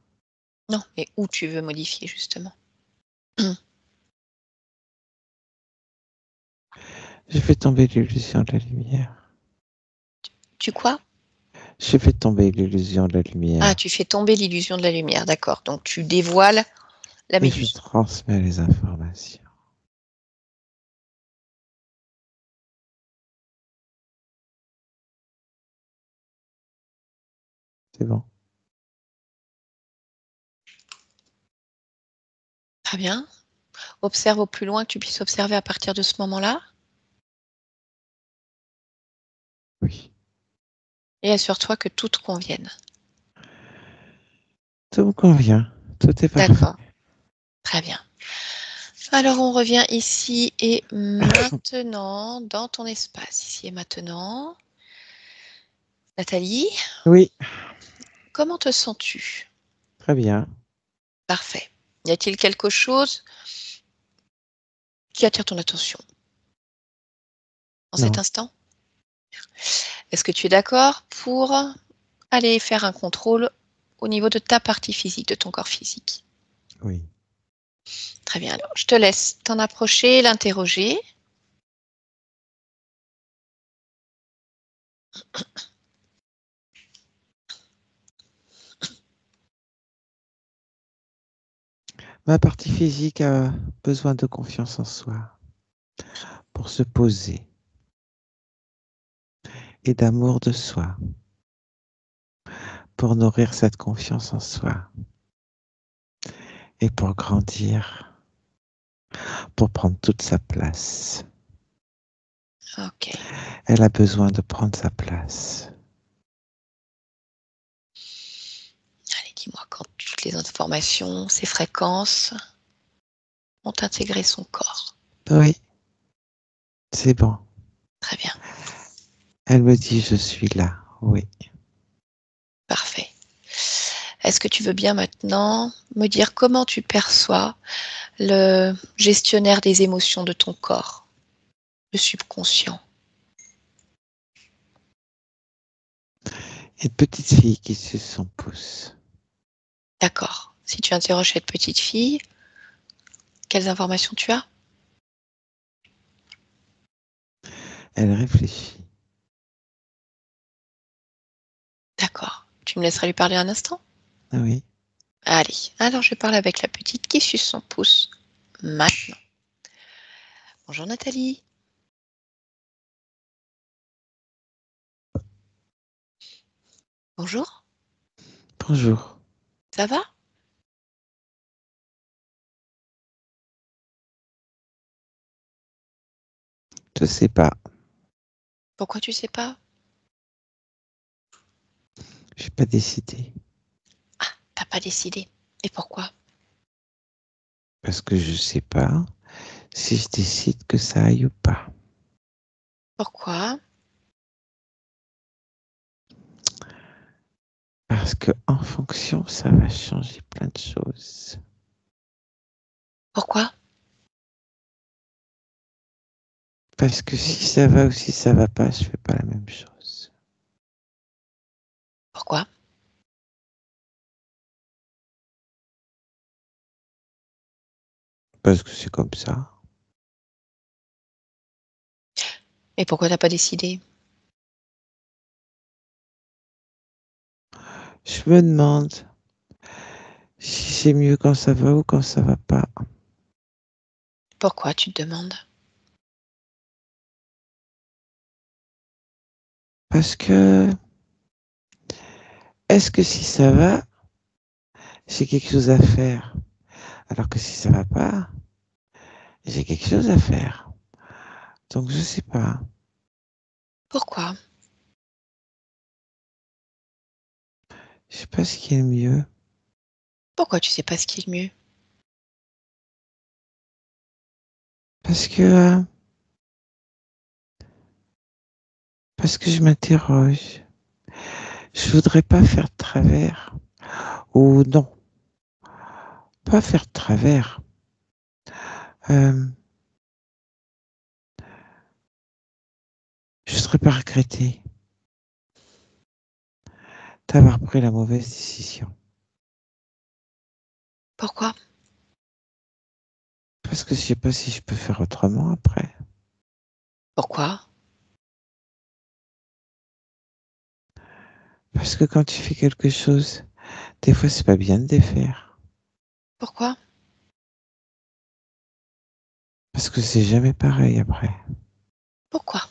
Non, mais où tu veux modifier justement? Je fais tomber l'illusion de la lumière. Tu quoi? Je fais tomber l'illusion de la Ah, lumière. tu fais tomber l'illusion de la lumière, d'accord. Donc tu dévoiles la Et je méduse. transmets les informations. C'est bon. Très bien. Observe au plus loin que tu puisses observer à partir de ce moment-là. Oui. Et assure-toi que tout te convienne. Tout me convient. Tout est parfait. D'accord. Très bien. Alors on revient ici et maintenant dans ton espace. Ici et maintenant. Nathalie, Oui, comment te sens-tu? très bien. Parfait. Y a-t-il quelque chose qui attire ton attention en cet Non. instant? Est-ce que tu es d'accord pour aller faire un contrôle au niveau de ta partie physique, de ton corps physique? Oui. Très bien. Alors, je te laisse t'en approcher, l'interroger. Ma partie physique a besoin de confiance en soi pour se poser et d'amour de soi pour nourrir cette confiance en soi et pour grandir, pour prendre toute sa place. Ok. Elle a besoin de prendre sa place. Allez, dis-moi quand toutes les informations, ces fréquences ont intégré son corps. Oui, c'est bon. Très bien. Elle me dit je suis là. Oui. Parfait. Est-ce que tu veux bien maintenant me dire comment tu perçois le gestionnaire des émotions de ton corps, le subconscient? Une petite fille qui suce son pouce. D'accord. Si tu interroges cette petite fille, quelles informations tu as? Elle réfléchit. D'accord. Tu me laisseras lui parler un instant? Oui. Allez, alors je parle avec la petite qui suce son pouce maintenant. Bonjour Nathalie. Bonjour, Bonjour. ça va? Je sais pas. Pourquoi tu sais pas? J'ai pas décidé. Ah, t'as pas décidé. Et pourquoi? Parce que je sais pas si je décide que ça aille ou pas. Pourquoi? Parce que en fonction, ça va changer plein de choses. Pourquoi? Parce que si ça va ou si ça va pas, je fais pas la même chose. Pourquoi? Parce que c'est comme ça. Et pourquoi t'as pas décidé? Je me demande si c'est mieux quand ça va ou quand ça va pas. Pourquoi tu te demandes? Parce que est-ce que si ça va, j'ai quelque chose à faire, alors que si ça va pas, j'ai quelque chose à faire. Donc je sais pas. Pourquoi? Je sais pas ce qui est le mieux. Pourquoi tu sais pas ce qui est le mieux? parce que je m'interroge. Je voudrais pas faire de travers. Ou non, pas faire de travers. Je ne serais pas regretté d'avoir pris la mauvaise décision. Pourquoi? Parce que je sais pas si je peux faire autrement après. Pourquoi? Parce que quand tu fais quelque chose, des fois c'est pas bien de défaire. Pourquoi? Parce que c'est jamais pareil après. Pourquoi?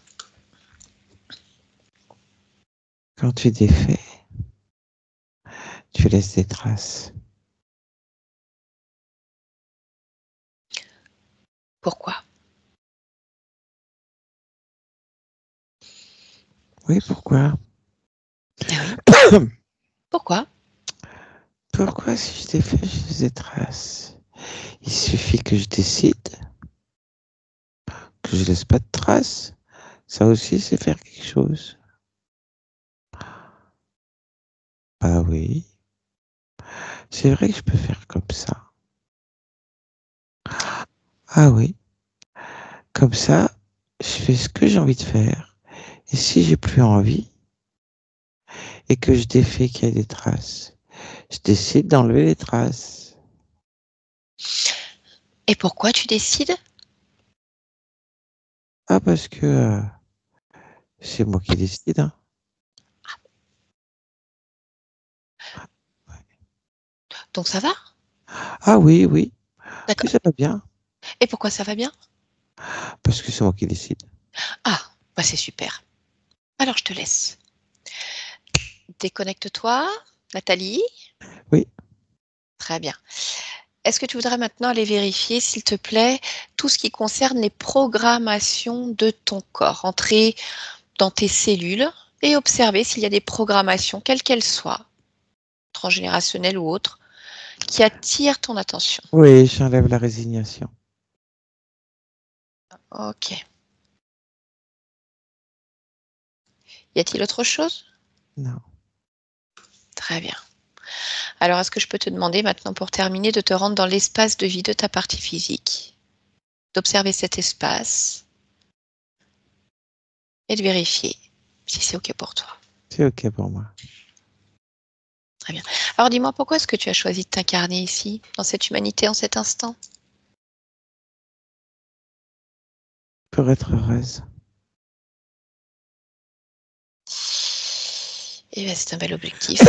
Quand tu défais, tu laisses des traces. Pourquoi? Oui, pourquoi? Eh oui. Pourquoi? Pourquoi si je défais, je laisse des traces? Il suffit que je décide, que je laisse pas de traces. Ça aussi, c'est faire quelque chose. Ah oui, c'est vrai que je peux faire comme ça. Ah oui, comme ça, je fais ce que j'ai envie de faire. Et si j'ai plus envie et que je défais qu'il y a des traces, je décide d'enlever les traces. Et pourquoi tu décides? Ah, parce que c'est moi qui décide. Hein. Donc ça va? Ah oui, oui, oui, D'accord. ça va bien. Et pourquoi ça va bien? Parce que c'est moi qui décide. Ah, bah c'est super. Alors je te laisse. Déconnecte-toi, Nathalie. Oui, Très bien. Est-ce que tu voudrais maintenant aller vérifier, s'il te plaît, tout ce qui concerne les programmations de ton corps? Entrer dans tes cellules et observer s'il y a des programmations, quelles qu'elles soient, transgénérationnelles ou autres, qui attirent ton attention. oui, j'enlève la résignation. Ok. Y a-t-il autre chose? Non. Très bien. Alors, est-ce que je peux te demander maintenant, pour terminer, de te rendre dans l'espace de vie de ta partie physique, d'observer cet espace et de vérifier si c'est OK pour toi. C'est OK pour moi. Très bien. Alors, dis-moi, pourquoi est-ce que tu as choisi de t'incarner ici, dans cette humanité, en cet instant? Pour être heureuse. Eh bien, c'est un bel objectif.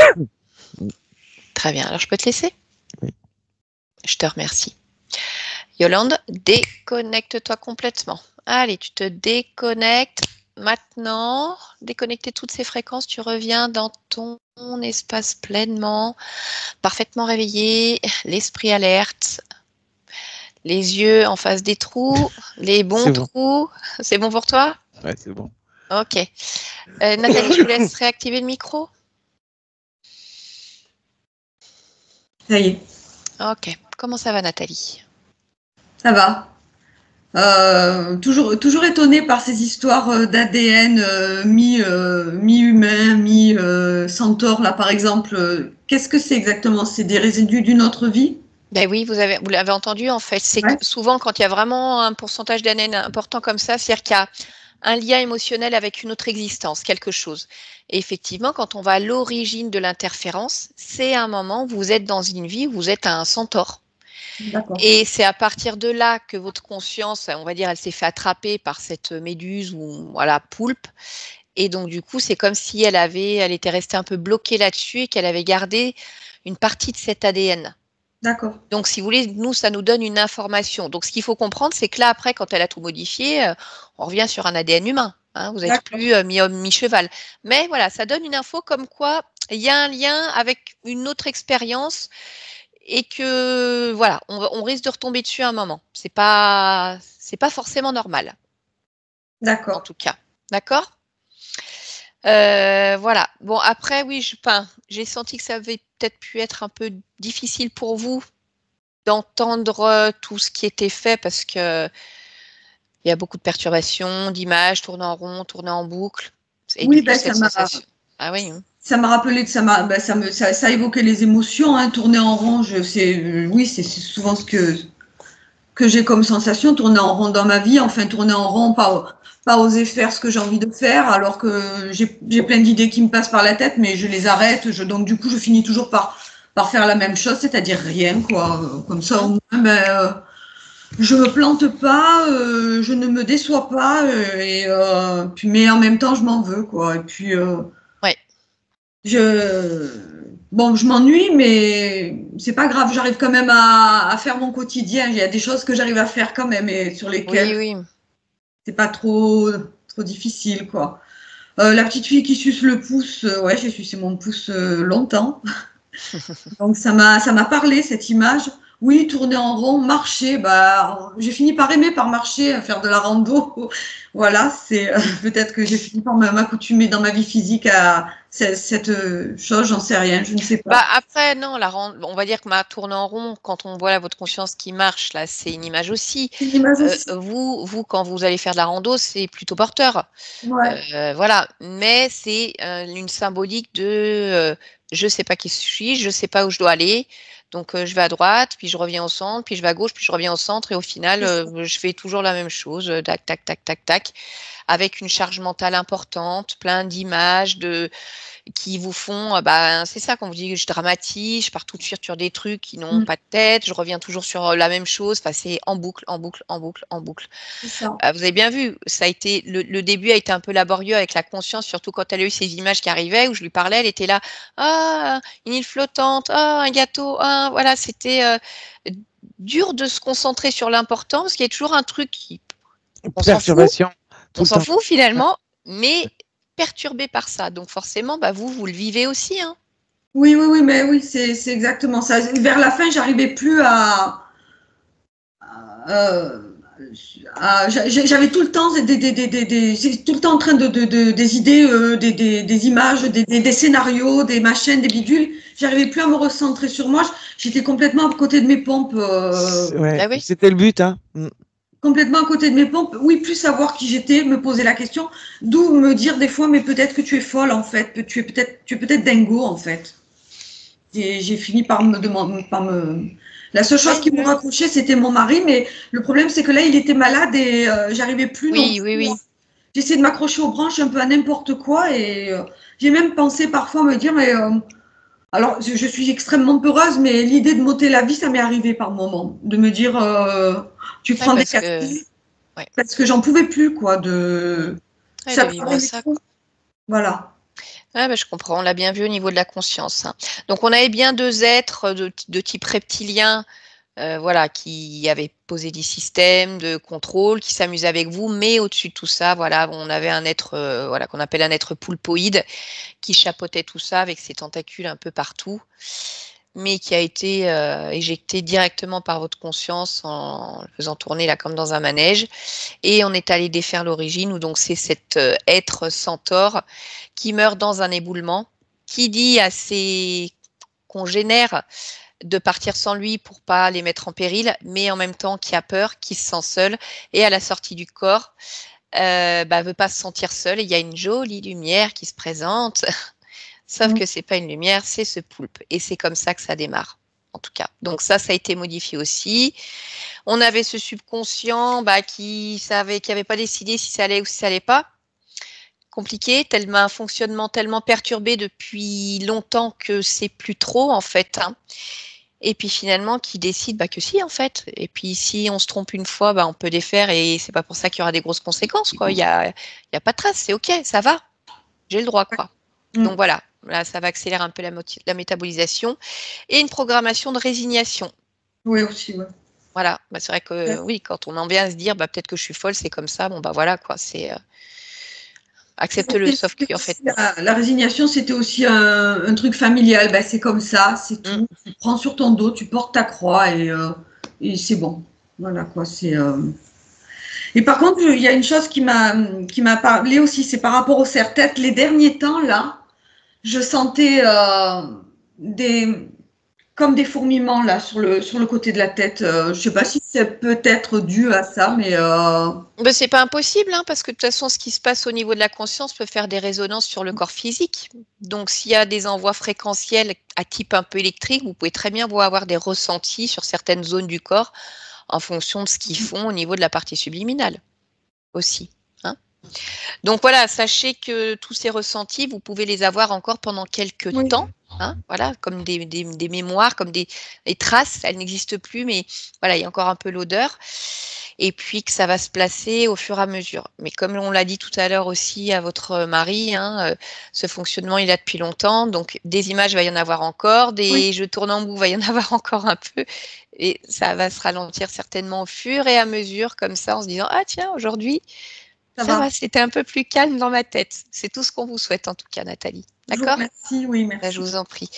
Très bien. Alors, je peux te laisser? Oui. Je te remercie. Yolande, déconnecte-toi complètement. Allez, tu te déconnectes maintenant. Déconnecter toutes ces fréquences, tu reviens dans ton espace pleinement, parfaitement réveillé, l'esprit alerte, les yeux en face des trous, les bons C'est bon. trous. C'est bon pour toi? Ouais, c'est bon. Ok. Nathalie, je vous laisse réactiver le micro. Ça y est, Ok. Comment ça va, Nathalie? ça va. Toujours étonnée par ces histoires d'ADN mi-humain, mi-centaure, là par exemple. Qu'est-ce que c'est exactement? C'est des résidus d'une autre vie? Ben oui, vous l'avez entendu, en fait. C'est Ouais. que souvent, quand il y a vraiment un pourcentage d'ADN important comme ça, c'est-à-dire qu'il y a un lien émotionnel avec une autre existence, quelque chose. Et effectivement, quand on va à l'origine de l'interférence, c'est un moment où vous êtes dans une vie où vous êtes un centaure. D'accord. Et c'est à partir de là que votre conscience, on va dire, elle s'est fait attraper par cette méduse ou voilà, poulpe. Et donc, du coup, c'est comme si elle était restée un peu bloquée là-dessus et qu'elle avait gardé une partie de cet ADN. D'accord. Donc, si vous voulez, nous, ça nous donne une information. Donc, ce qu'il faut comprendre, c'est que là, après, quand elle a tout modifié, on revient sur un ADN humain. Hein, vous n'êtes plus mi-homme, mi-cheval. Mais voilà, ça donne une info comme quoi il y a un lien avec une autre expérience et que, voilà, on risque de retomber dessus à un moment. C'est pas forcément normal, en D'accord. tout cas. D'accord? Voilà. Bon, après, oui, j'ai senti que ça avait peut-être pu être un peu difficile pour vous d'entendre tout ce qui était fait parce que Il y a beaucoup de perturbations, d'images, tourner en rond, tourner en boucle. Et Oui, du coup, cette sensation. Ah oui. Ça m'a rappelé que ça évoquait les émotions, hein, tourner en rond. Oui, c'est souvent ce que j'ai comme sensation, tourner en rond dans ma vie. Enfin, tourner en rond, pas oser faire ce que j'ai envie de faire, alors que j'ai plein d'idées qui me passent par la tête, mais je les arrête. Donc, du coup, je finis toujours par faire la même chose, c'est-à-dire rien, quoi. Comme ça, au moins, je me plante pas, je ne me déçois pas, mais en même temps, je m'en veux, quoi. Et puis, Ouais. je m'ennuie, mais c'est pas grave. J'arrive quand même à faire mon quotidien. Il y a des choses que j'arrive à faire quand même et sur lesquelles Oui. c'est pas trop difficile, quoi. La petite fille qui suce le pouce, ouais, j'ai sucé mon pouce longtemps. Donc ça m'a parlé cette image. Oui, tourner en rond, marcher, j'ai fini par aimer par marcher, faire de la rando. Voilà, c'est peut-être que j'ai fini par m'accoutumer dans ma vie physique à cette chose, j'en sais rien, je ne sais pas. Après, non, on va dire que ma tourne en rond, quand on voit là, votre conscience qui marche, là, c'est une image aussi. Une image aussi. Vous, quand vous allez faire de la rando, c'est plutôt porteur. Ouais. Voilà, mais c'est une symbolique de je sais pas qui je suis, je sais pas où je dois aller, donc je vais à droite, puis je reviens au centre, puis je vais à gauche, puis je reviens au centre, et au final, je fais toujours la même chose, tac, tac, tac, tac, tac, avec une charge mentale importante, plein d'images, qui vous font, c'est ça qu'on vous dit, je dramatise, je pars tout de suite sur des trucs qui n'ont pas de tête, je reviens toujours sur la même chose, enfin, c'est en boucle, en boucle, en boucle, en boucle. C'est ça. Vous avez bien vu, ça a été le début a été un peu laborieux avec la conscience, surtout quand elle a eu ces images qui arrivaient, où je lui parlais, elle était là, une île flottante, un gâteau, voilà, c'était dur de se concentrer sur l'important, parce qu'il y a toujours un truc on s'en fout finalement, mais perturbé par ça. Donc forcément, vous le vivez aussi, hein. Oui, mais oui, c'est exactement ça. Vers la fin, j'arrivais plus j'avais tout le temps tout le temps en train des idées, des images, des scénarios, des machines, des bidules. J'arrivais plus à me recentrer sur moi. J'étais complètement à côté de mes pompes. Ouais, Ah oui. c'était le but, hein. Complètement à côté de mes pompes. Oui, plus savoir qui j'étais, me poser la question. D'où me dire des fois, mais peut-être que tu es folle en fait. Tu es peut-être dingo en fait. J'ai fini par me demander, La seule chose qui me raccrochait, c'était mon mari, mais le problème, c'est que là, il était malade et j'arrivais plus. Oui. J'essayais de m'accrocher aux branches un peu à n'importe quoi et j'ai même pensé parfois me dire, mais alors, je suis extrêmement peureuse, mais l'idée de m'ôter la vie, ça m'est arrivé par moment, de me dire, tu prends des cafés, parce que j'en pouvais plus, quoi, ça vivre ça, quoi. Voilà. Je comprends, on l'a bien vu au niveau de la conscience, hein. Donc on avait bien deux êtres de type reptilien, qui avaient posé des systèmes de contrôle, qui s'amusaient avec vous, mais au-dessus de tout ça, voilà, on avait un être, qu'on appelle un être poulpoïde, qui chapeautait tout ça avec ses tentacules un peu partout, mais qui a été éjecté directement par votre conscience en le faisant tourner là comme dans un manège. Et on est allé défaire l'origine, où donc c'est cet être centaure qui meurt dans un éboulement, qui dit à ses congénères de partir sans lui pour pas les mettre en péril, mais en même temps qui a peur, qui se sent seul, et à la sortie du corps, veut pas se sentir seul, et il y a une jolie lumière qui se présente, sauf que c'est pas une lumière, c'est ce poulpe, et c'est comme ça que ça démarre, en tout cas. Donc ça a été modifié aussi. On avait ce subconscient qui avait pas décidé si ça allait ou si ça allait pas. Compliqué, tellement un fonctionnement tellement perturbé depuis longtemps que c'est plus trop en fait, hein. Et puis finalement qui décide que si en fait. Et puis si on se trompe une fois, on peut défaire et c'est pas pour ça qu'il y aura des grosses conséquences, quoi. Il y a pas de trace, c'est ok, ça va, j'ai le droit, quoi. Donc voilà, là ça va accélérer un peu la métabolisation et une programmation de résignation. Oui aussi, ouais. Voilà, c'est vrai que oui, quand on en vient à se dire peut-être que je suis folle, c'est comme ça, voilà quoi, c'est accepte-le, sauf qu'en fait la résignation, c'était aussi un truc familial, c'est comme ça, c'est tout. Tu prends sur ton dos, tu portes ta croix et c'est bon. Voilà quoi, c'est Et par contre, il y a une chose qui m'a parlé aussi, c'est par rapport au serre-tête. Les derniers temps là, je sentais comme des fourmillements là sur le côté de la tête. Je ne sais pas si c'est peut-être dû à ça, mais Ben, c'est pas impossible, hein, parce que de toute façon, ce qui se passe au niveau de la conscience peut faire des résonances sur le corps physique. Donc, s'il y a des envois fréquentiels à type un peu électrique, vous pouvez très bien avoir des ressentis sur certaines zones du corps en fonction de ce qu'ils font au niveau de la partie subliminale aussi. Hein. Donc voilà, sachez que tous ces ressentis, vous pouvez les avoir encore pendant quelques temps. Hein, voilà, comme des mémoires, comme des traces, elles n'existent plus, mais voilà, il y a encore un peu l'odeur. Et puis que ça va se placer au fur et à mesure. Mais comme on l'a dit tout à l'heure aussi à votre mari, hein, ce fonctionnement, il a depuis longtemps. Donc, des images, il va y en avoir encore. Des jeux tournants bout, il va y en avoir encore un peu. Et ça va se ralentir certainement au fur et à mesure, comme ça, en se disant « Ah tiens, aujourd'hui, ça va, c'était un peu plus calme dans ma tête. » C'est tout ce qu'on vous souhaite en tout cas, Nathalie. D'accord ? Merci, oui, merci. Ben, je vous en prie.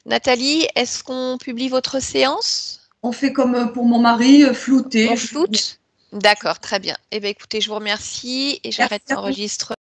Nathalie, est-ce qu'on publie votre séance ? On fait comme pour mon mari, flouter. On floute ? D'accord, très bien. Eh bien, écoutez, je vous remercie et j'arrête l'enregistrement.